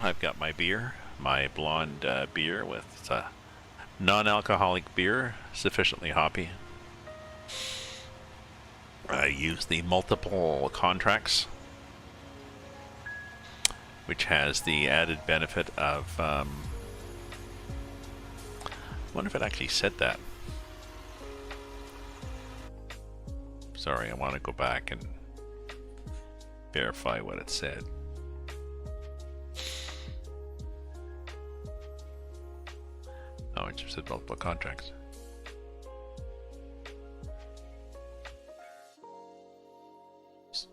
I've got my beer, my blonde beer with non-alcoholic beer, sufficiently hoppy. I use the multiple contracts, which has the added benefit of, I wonder if it actually said that. Sorry, I want to go back and verify what it said. Oh, it just said multiple contracts.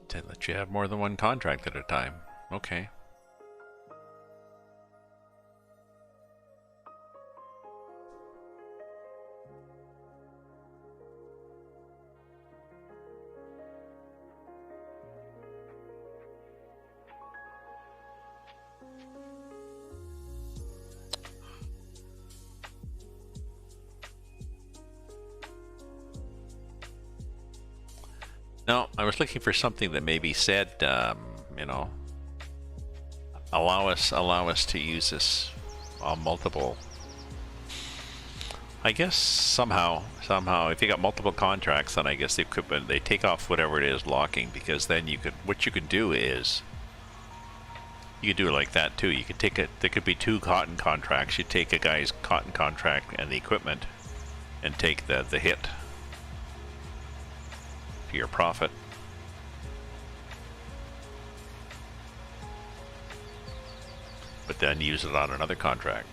To let you have more than one contract at a time. Okay. No, I was looking for something that maybe said, you know, allow us to use this on multiple. I guess somehow, if you got multiple contracts, then I guess the equipment, they take off whatever it is locking, because then you could, what you could do is, you could do it like that too. You could take it, there could be two cotton contracts. You take a guy's cotton contract and the equipment, and take the hit to your profit. But then use it on another contract.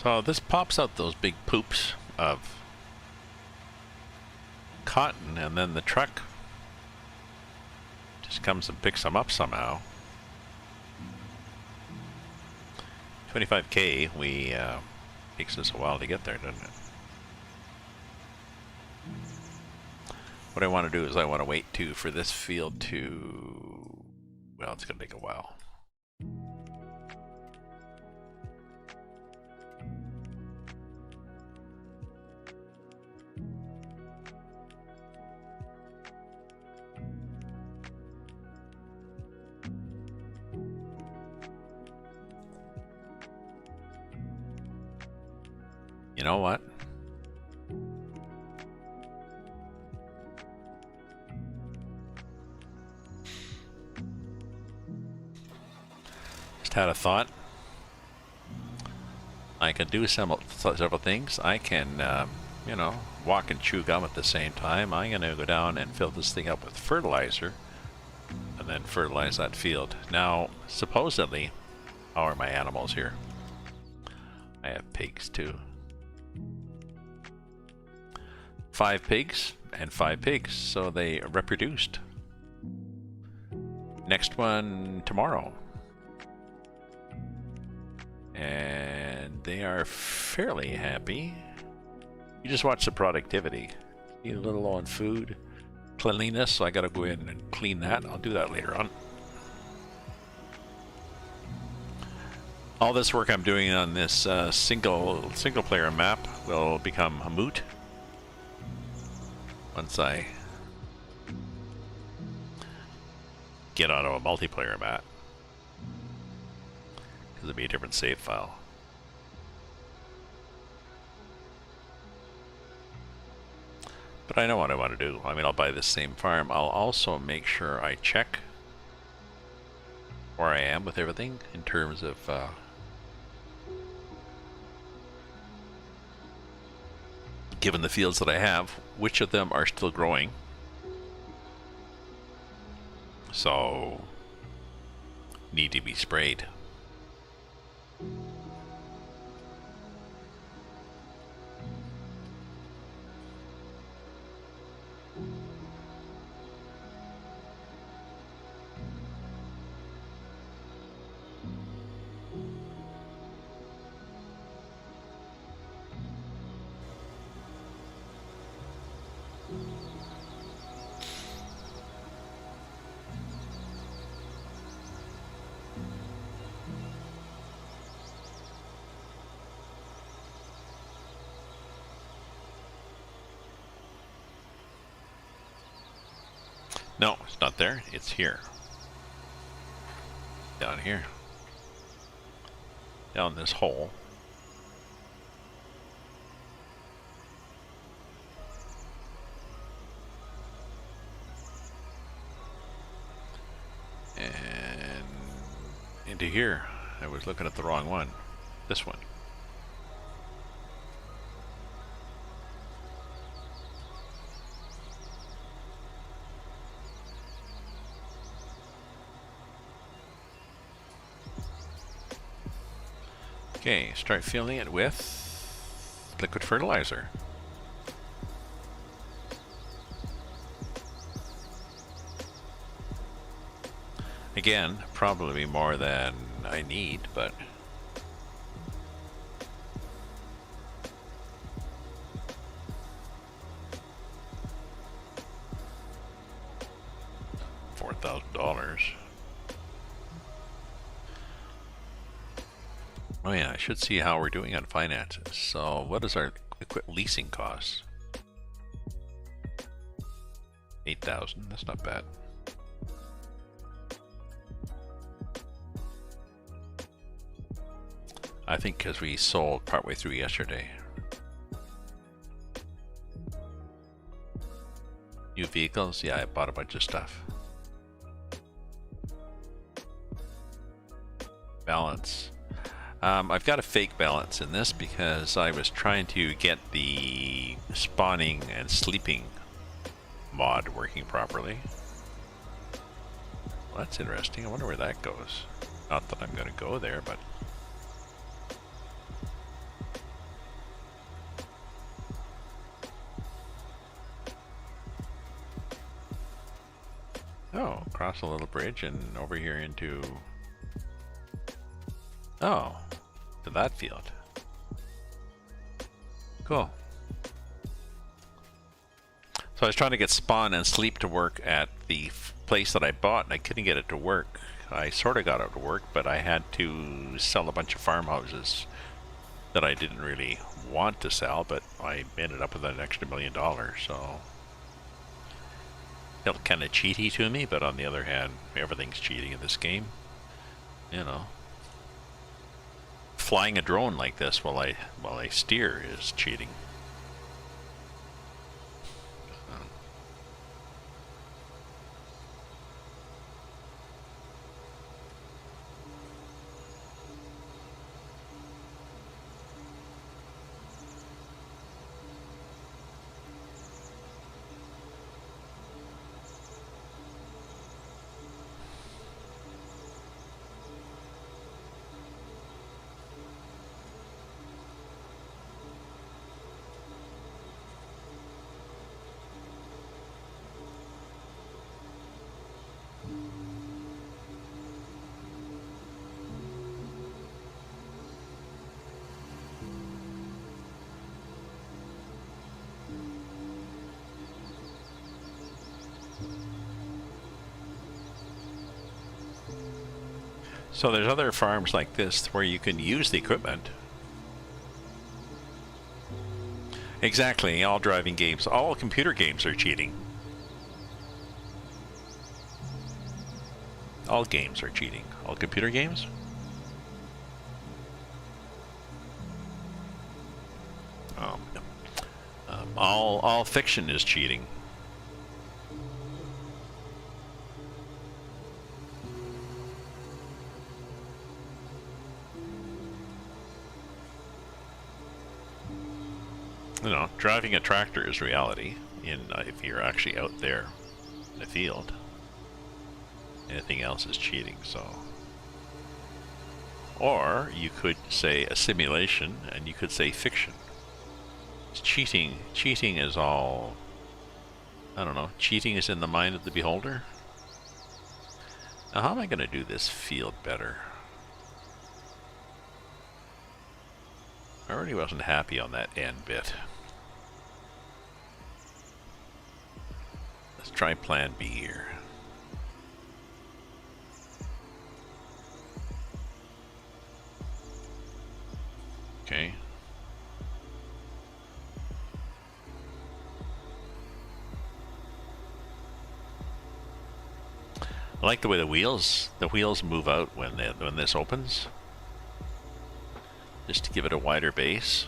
So this pops out those big poops of cotton, and then the truck just comes and picks them up somehow. 25K, takes us a while to get there, doesn't it? What I want to do is I want to wait for this field to, well, it's going to take a while. You know what? Just had a thought. I can do several things. I can, you know, walk and chew gum at the same time. I'm going to go down and fill this thing up with fertilizer and then fertilize that field. Now, supposedly, how are my animals here? I have pigs too. 5 pigs and 5 pigs, so they reproduced. Next one tomorrow. And they are fairly happy. You just watch the productivity. Need a little on food, cleanliness, so I gotta go in and clean that. I'll do that later on. All this work I'm doing on this single player map will become a moot once I get onto a multiplayer map, because it'll be a different save file. But I know what I want to do. I mean, I'll buy this same farm. I'll also make sure I check where I am with everything in terms of given the fields that I have, which of them are still growing. So, need to be sprayed. No, it's not there. It's here. Down here. Down this hole. And into here. I was looking at the wrong one. This one. Okay, start filling it with liquid fertilizer. Again, probably more than I need, but $4,000. Oh yeah, I should see how we're doing on finances. So what is our leasing costs? 8,000, that's not bad. I think because we sold partway through yesterday. New vehicles, yeah, I bought a bunch of stuff. Balance. I've got a fake balance in this because I was trying to get the spawning and sleeping mod working properly. Well, that's interesting. I wonder where that goes. Not that I'm going to go there, but across a little bridge and over here into... Oh, to that field. Cool. So I was trying to get spawn and sleep to work at the place that I bought, and I couldn't get it to work. I sort of got it to work, but I had to sell a bunch of farmhouses that I didn't really want to sell, but I ended up with an extra $1 million, so... Felt kind of cheaty to me, but on the other hand, everything's cheating in this game. You know. Flying a drone like this while I steer is cheating. So there's other farms like this where you can use the equipment. Exactly, all driving games, all computer games are cheating. All games are cheating. All computer games? All fiction is cheating. You know, driving a tractor is reality if you're actually out there in the field. Anything else is cheating, so... Or you could say a simulation, and you could say fiction. It's cheating. Cheating is all... I don't know. Cheating is in the mind of the beholder. Now, how am I going to do this field better? I already wasn't happy on that end bit. Let's try plan B here. Okay. I like the way the wheels move out when this opens. Just to give it a wider base.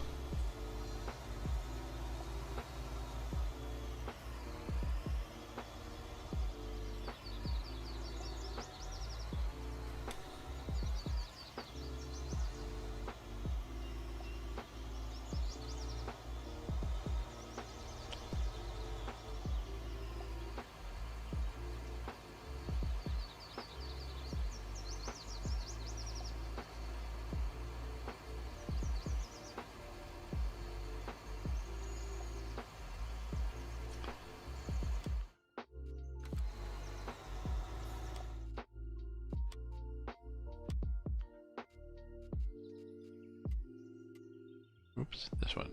Oops, this one.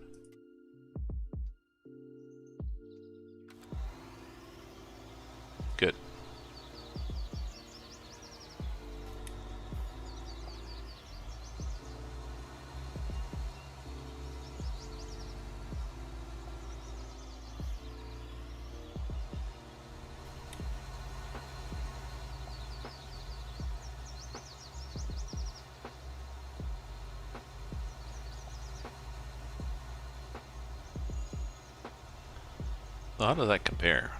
Good. Well, how does that compare?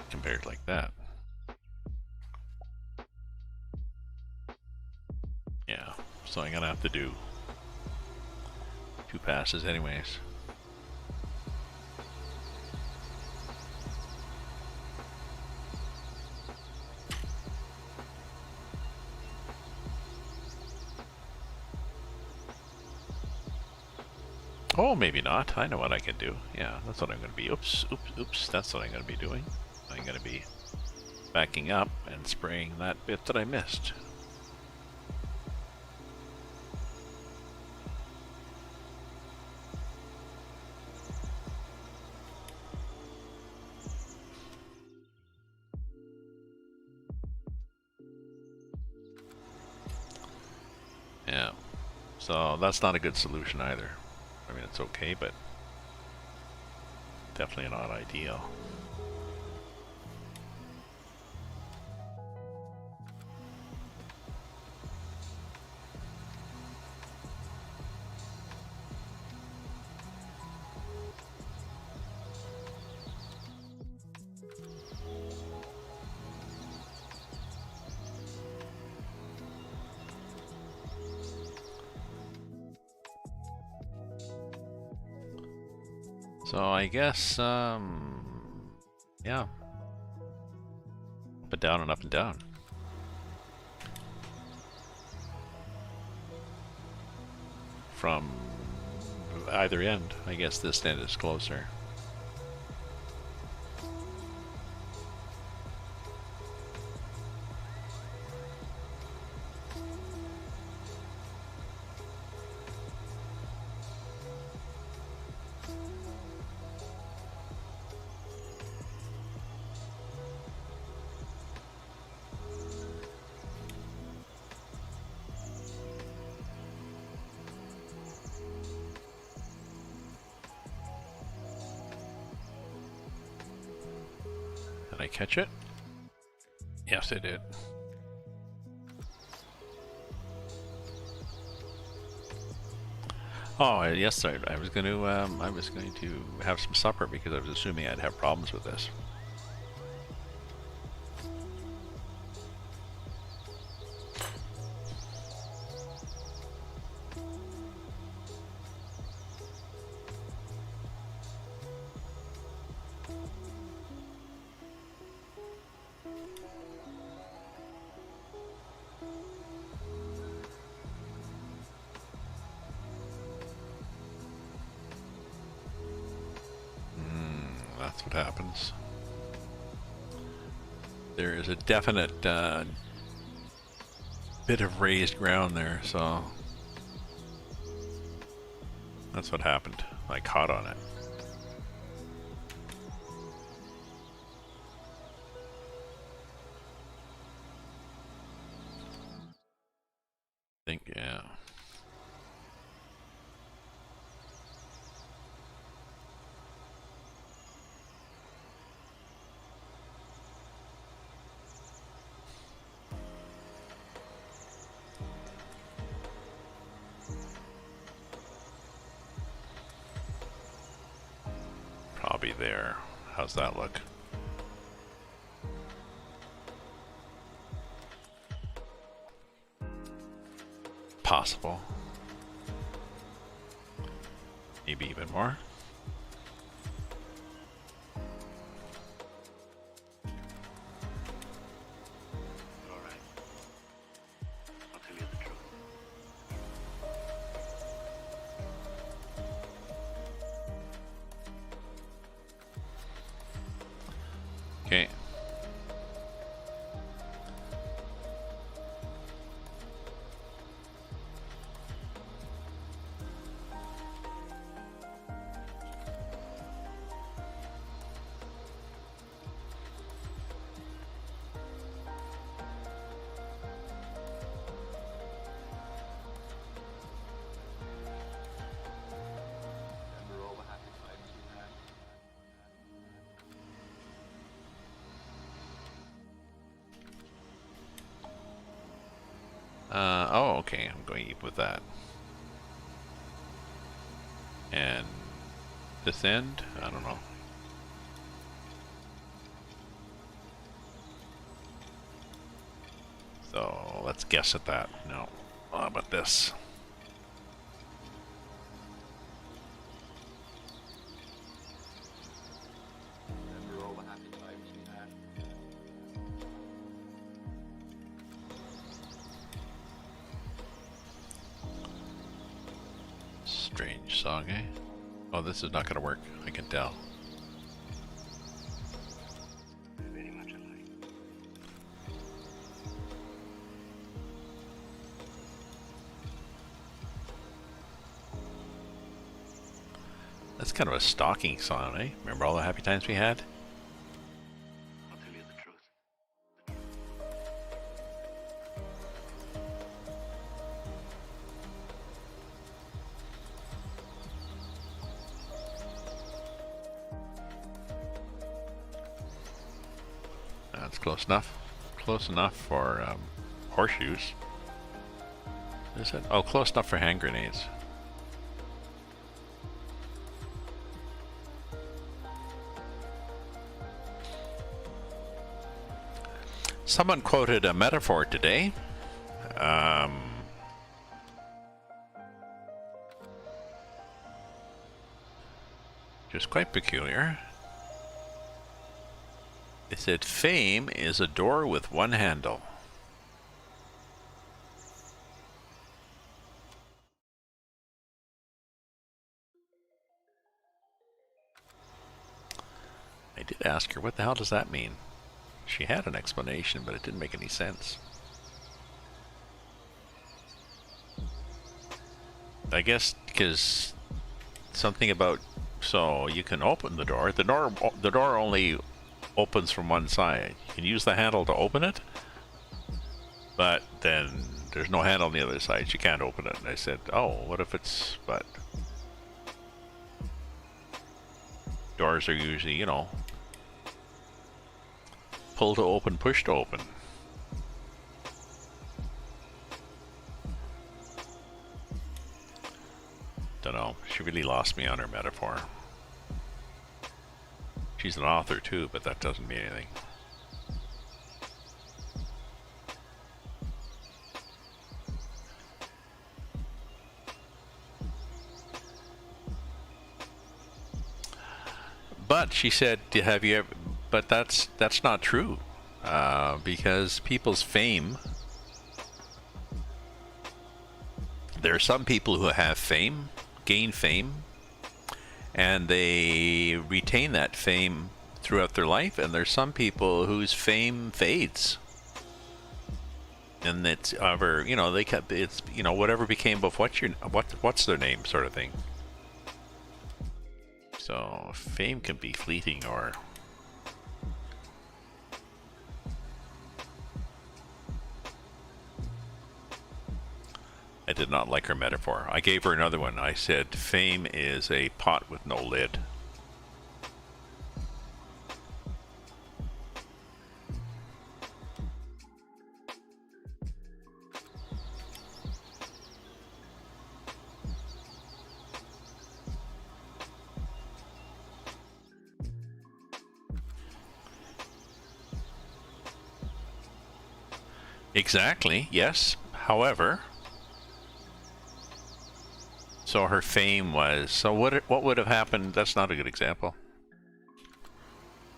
Compared like that. Yeah, so I'm gonna have to do 2 passes anyways. Oh, maybe not. I know what I can do. Yeah, that's what I'm going to be. Oops, oops, oops. That's what I'm going to be doing. I'm going to be backing up and spraying that bit that I missed. Yeah, so that's not a good solution either. I mean, it's okay, but definitely not ideal. So I guess, yeah, up and down and up and down. From either end, I guess this end is closer. Did I catch it? Yes, I did. Oh, yes, I was going to have some supper because I was assuming I'd have problems with this. That's what happens. There is a definite bit of raised ground there, so that's what happened. I caught on it. I think, yeah. Probably there. How's that look? Possible. Maybe even more. Okay. Oh, okay, I'm going with that. And this end, I don't know. So let's guess at that. No. How about this? Strange song, eh? Oh, this is not going to work. I can tell. Very much alike. That's kind of a stalking song, eh? Remember all the happy times we had? I'll tell you the truth. That's close enough. Close enough for horseshoes. Is it? Oh, close enough for hand grenades. Someone quoted a metaphor today. Just quite peculiar. It said, fame is a door with one handle. I did ask her, what the hell does that mean? She had an explanation, but it didn't make any sense. I guess because something about, so you can open the door. The door only opens from one side. You can use the handle to open it, but then there's no handle on the other side. You can't open it. And I said, oh, what if it's, but doors are usually, you know, pull to open, push to open. Don't know. She really lost me on her metaphor. She's an author too, but that doesn't mean anything. But she said, have you ever, but that's not true, because people's fame, there are some people who have fame, gain fame, and they retain that fame throughout their life, and there's some people whose fame fades, and it's ever, you know, they kept, it's, you know, whatever became of what's their name sort of thing. So fame can be fleeting, or I did not like her metaphor. I gave her another one. I said, fame is a pot with no lid. Exactly, yes. However, so her fame was, so what would have happened? That's not a good example.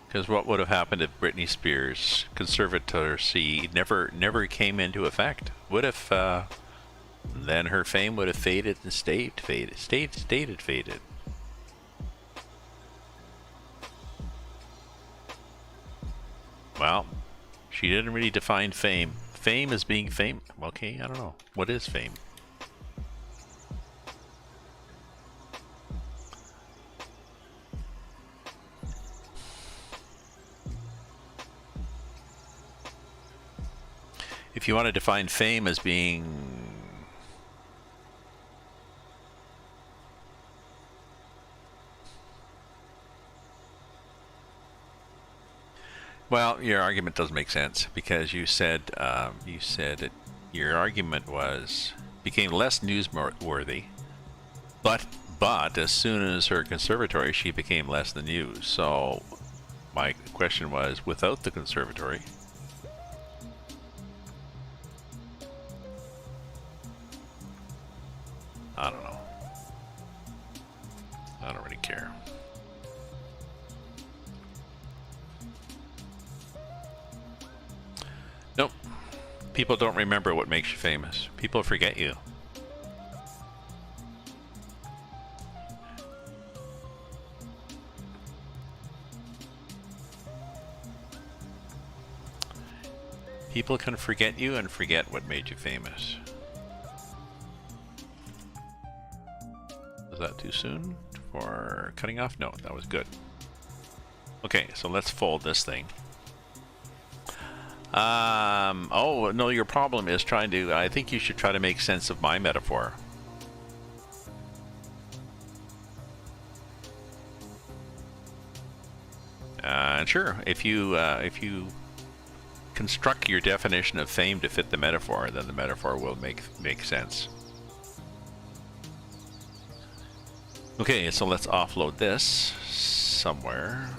Because what would have happened if Britney Spears' conservatorship never came into effect? What if then her fame would have faded and stayed faded? Well, she didn't really define fame. Fame as being fame. Okay, I don't know. What is fame? If you want to define fame as being, well, your argument doesn't make sense, because you said that your argument was became less newsworthy, but as soon as her conservatory, she became less the news. So my question was, without the conservatory, I don't know. I don't really care. Nope. People don't remember what makes you famous. People forget you. People can forget you and forget what made you famous. Was that too soon for cutting off? No, that was good. Okay, so let's fold this thing. Oh, no, your problem is trying to... I think you should try to make sense of my metaphor. Sure, if you construct your definition of fame to fit the metaphor, then the metaphor will make sense. Okay, so let's offload this somewhere.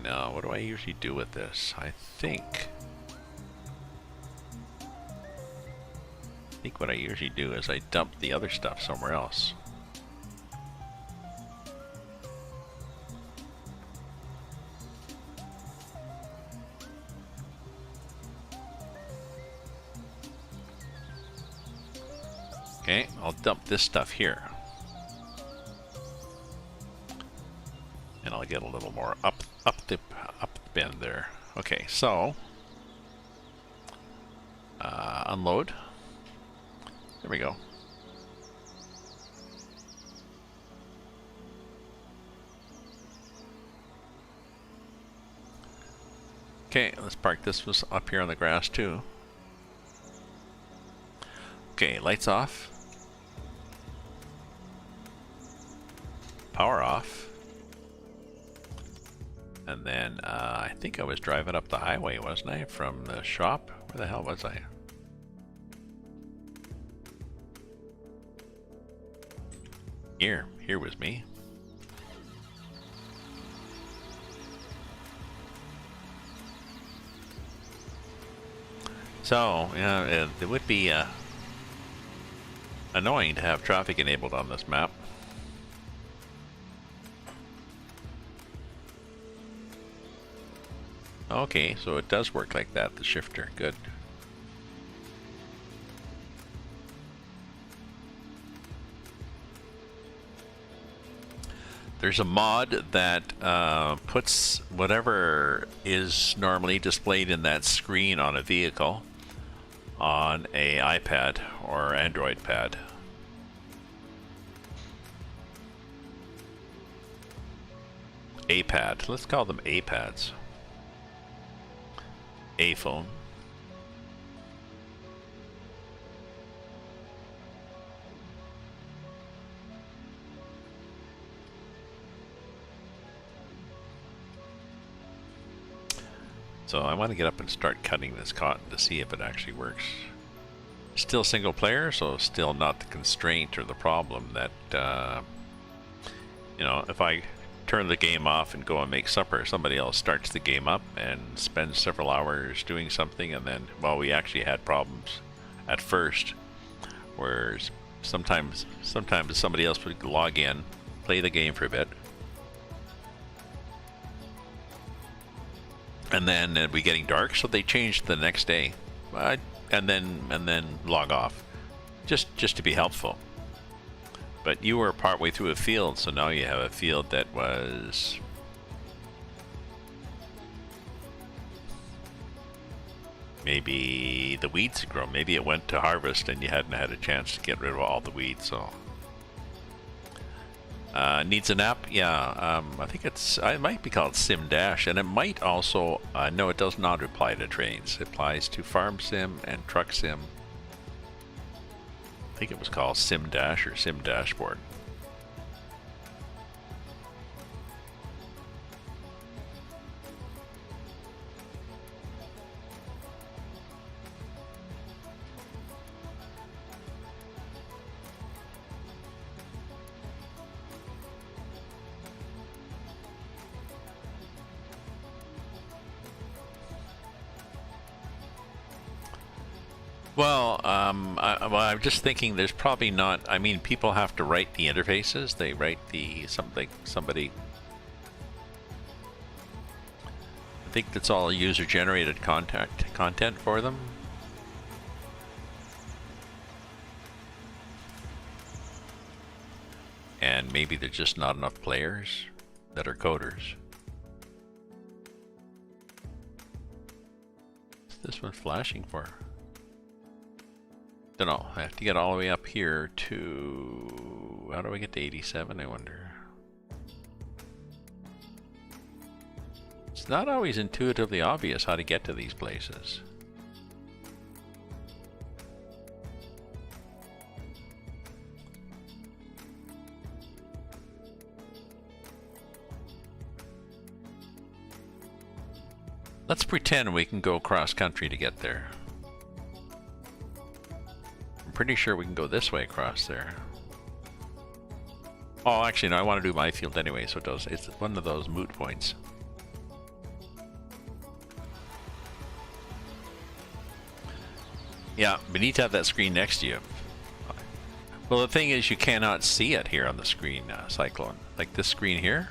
Now, what do I usually do with this? I think what I usually do is I dump the other stuff somewhere else. Okay, I'll dump this stuff here. And I'll get a little more up the bend there. Okay, so unload. There we go. Okay, let's park this was up here on the grass too. Okay, lights off. Power off. And then I think I was driving up the highway, wasn't I? From the shop? Where the hell was I? Here was me. So, yeah, it would be annoying to have traffic enabled on this map. Okay, so it does work like that, the shifter. Good. There's a mod that puts whatever is normally displayed in that screen on a vehicle on a iPad or Android pad. A-pad. Let's call them A-pads. A-phone. So I want to get up and start cutting this cotton to see if it actually works. Still single player, so still not the constraint or the problem that, you know, if I turn the game off and go and make supper, somebody else starts the game up and spends several hours doing something, and then, well, we actually had problems at first, where sometimes somebody else would log in, play the game for a bit, and then it'd be getting dark, so they changed the next day, and then log off, just to be helpful. But you were partway through a field, so now you have a field that was maybe the weeds had grown. Maybe it went to harvest and you hadn't had a chance to get rid of all the weeds. So needs an app. Yeah, I think it might be called Sim Dash, and it might also no, it does not apply to trains. It applies to Farm Sim and Truck Sim. I think it was called Sim Dash or Sim Dashboard. Well, I'm just thinking there's probably not. I mean, people have to write the interfaces. They write the somebody. I think that's all user-generated content for them. And maybe there's just not enough players that are coders. What's this one flashing for? Don't know. I have to get all the way up here to... How do I get to 87, I wonder? It's not always intuitively obvious how to get to these places. Let's pretend we can go cross country to get there. I'm pretty sure we can go this way across there. Oh, actually, no, I want to do my field anyway, so it's one of those moot points. Yeah, we need to have that screen next to you. Well, the thing is, you cannot see it here on the screen, Cyclone. Like this screen here.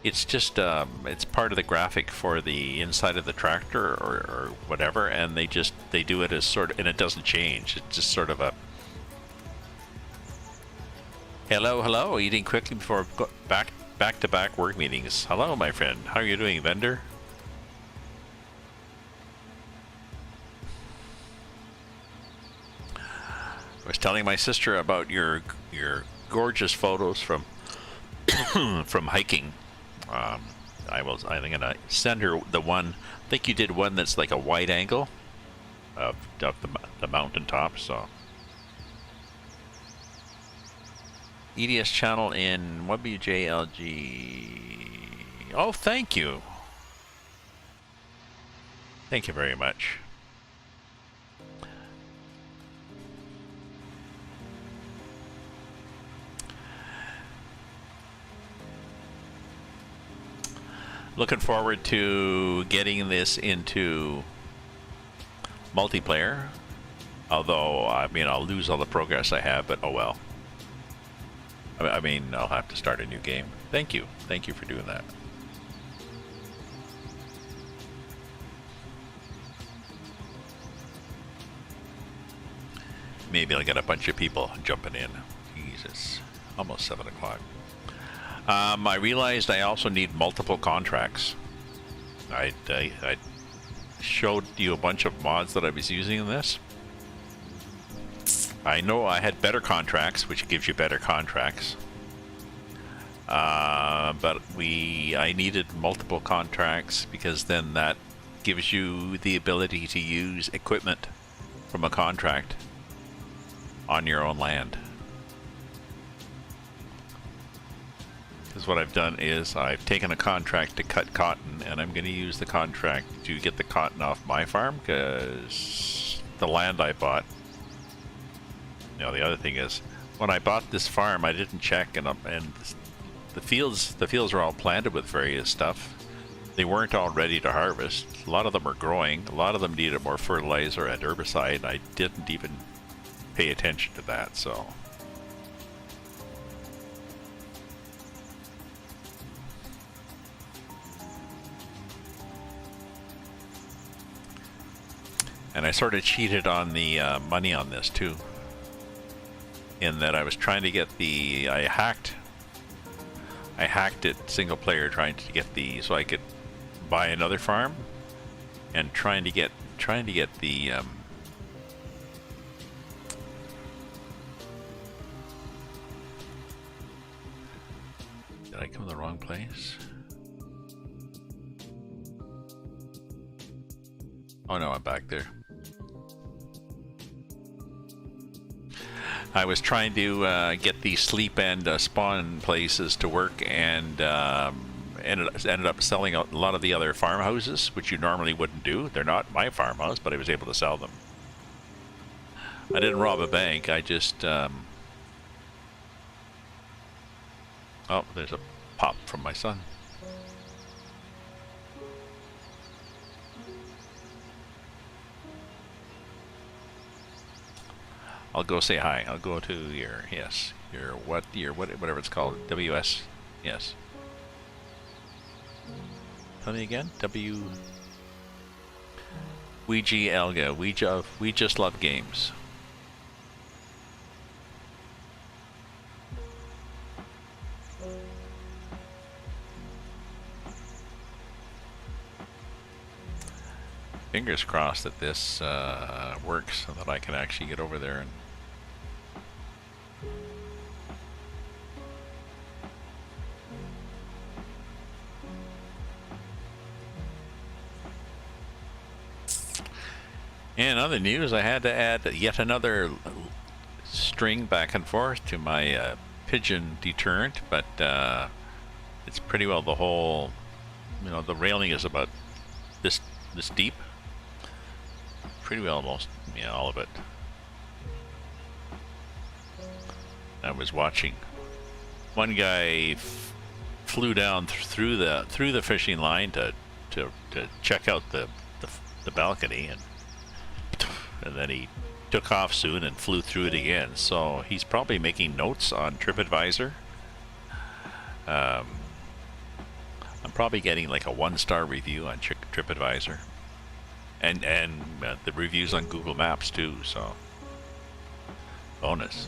It's just, it's part of the graphic for the inside of the tractor or whatever, and they do it as sort of, and it doesn't change. It's just sort of a, hello, eating quickly before back-to-back work meetings. Hello, my friend. How are you doing, vendor? I was telling my sister about your gorgeous photos from from hiking. I think gonna send her the one. I think you did one that's like a wide angle of the mountaintop. So EDS channel in WJLG. Oh, thank you. Thank you very much. Looking forward to getting this into multiplayer. Although, I mean, I'll lose all the progress I have, but oh well. I mean, I'll have to start a new game. Thank you. Thank you for doing that. Maybe I'll get a bunch of people jumping in. Jesus. Almost 7 o'clock. I realized I also need multiple contracts. I showed you a bunch of mods that I was using in this. I know I had better contracts, which gives you better contracts. But I needed multiple contracts because then that gives you the ability to use equipment from a contract on your own land. Because what I've done is I've taken a contract to cut cotton, and I'm going to use the contract to get the cotton off my farm, because the land I bought. You know, the other thing is, when I bought this farm, I didn't check, and the fields are all planted with various stuff. They weren't all ready to harvest. A lot of them are growing. A lot of them needed more fertilizer and herbicide, and I didn't even pay attention to that. So. And I sort of cheated on the money on this too, in that I was trying to get I hacked it single player, trying to get so I could buy another farm, and trying to get the did I come to the wrong place? Oh no, I'm back there. I was trying to get the sleep and spawn places to work, and ended up selling a lot of the other farmhouses, which you normally wouldn't do. They're not my farmhouse, but I was able to sell them. I didn't rob a bank. I just oh, there's a pop from my son. I'll go say hi. I'll go to your, yes, your whatever it's called, WS, yes. Tell me again, Ouija Elga, we just love games. Fingers crossed that this works so that I can actually get over there and in other news, I had to add yet another string back and forth to my pigeon deterrent, but it's pretty well the whole, you know, the railing is about this deep. Pretty well almost, yeah, all of it. I was watching one guy flew down through the fishing line to check out the balcony, and then he took off soon and flew through it again. So he's probably making notes on TripAdvisor. I'm probably getting like a 1-star review on TripAdvisor. And the reviews on Google Maps too, so bonus.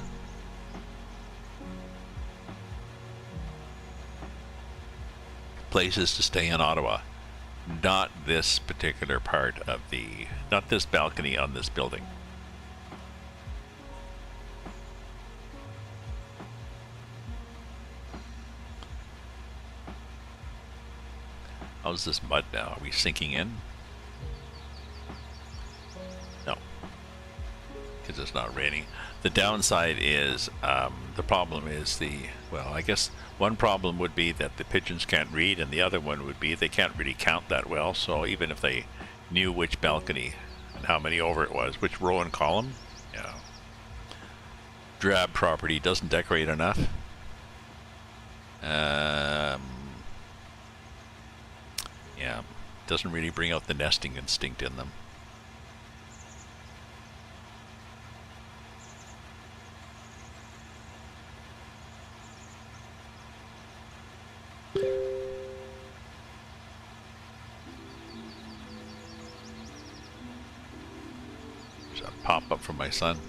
Places to stay in Ottawa. Not this particular part of not this balcony on this building. How's this mud now? Are we sinking in? No, because it's not raining. The downside is, the problem is well, I guess one problem would be that the pigeons can't read, and the other one would be they can't really count that well. So even if they knew which balcony and how many over it was, which row and column, yeah. Drab property doesn't decorate enough. Yeah, doesn't really bring out the nesting instinct in them. Pop up from my son.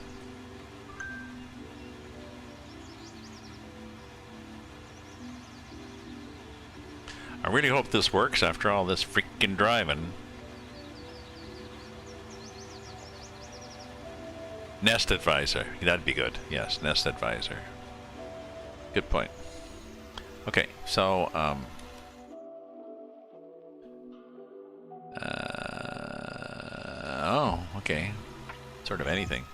I really hope this works after all this freaking driving. Nest Advisor. That'd be good. Yes, Nest Advisor. Good point. Okay, so oh, okay. Sort of anything.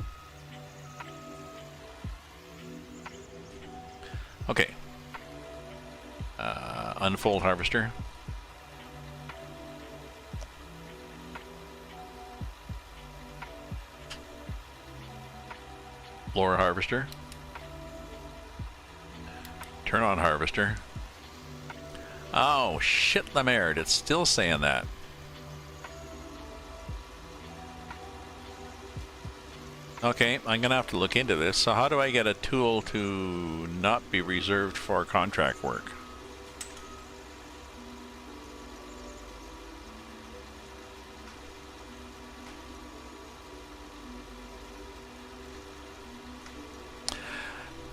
Okay. Unfold harvester. Blower harvester. Turn on harvester. Oh, shit the mare. It's still saying that. Okay, I'm gonna have to look into this. So how do I get a tool to not be reserved for contract work?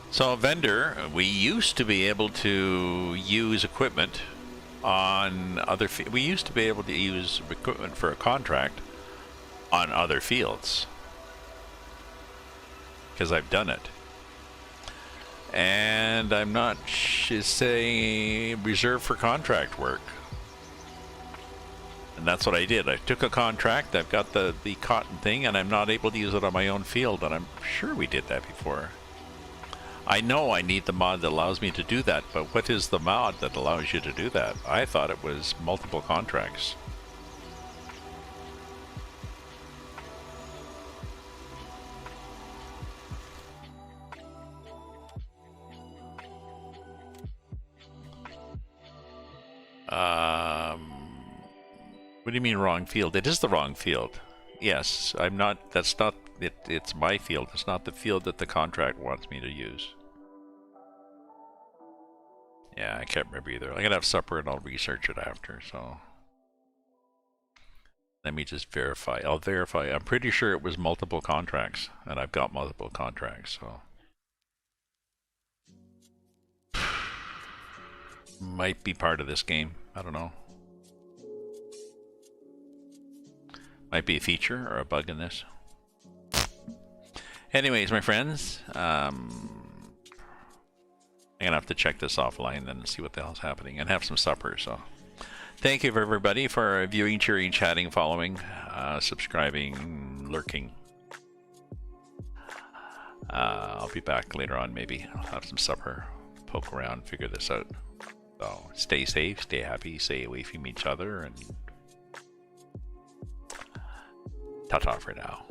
So vendor, we used to be able to use equipment on other, we used to be able to use equipment for a contract on other fields. Because I've done it. And I'm not saying reserved for contract work. And that's what I did. I took a contract, I've got the cotton thing, and I'm not able to use it on my own field, and I'm sure we did that before. I know I need the mod that allows me to do that, but what is the mod that allows you to do that? I thought it was multiple contracts. What do you mean wrong field? It is the wrong field. Yes, I'm not, that's not It's my field. It's not the field that the contract wants me to use. Yeah, I can't remember either. I'm gonna have supper and I'll research it after, so. Let me just verify. I'll verify. I'm pretty sure it was multiple contracts, and I've got multiple contracts, so. Might be part of this game. I don't know. Might be a feature or a bug in this. Anyways, my friends, I'm gonna have to check this offline and see what the hell's happening and have some supper, so. Thank you for everybody for viewing, cheering, chatting, following, subscribing, lurking. I'll be back later on, maybe. I'll have some supper, poke around, figure this out. So stay safe, stay happy, stay away from each other, and ta-ta for now.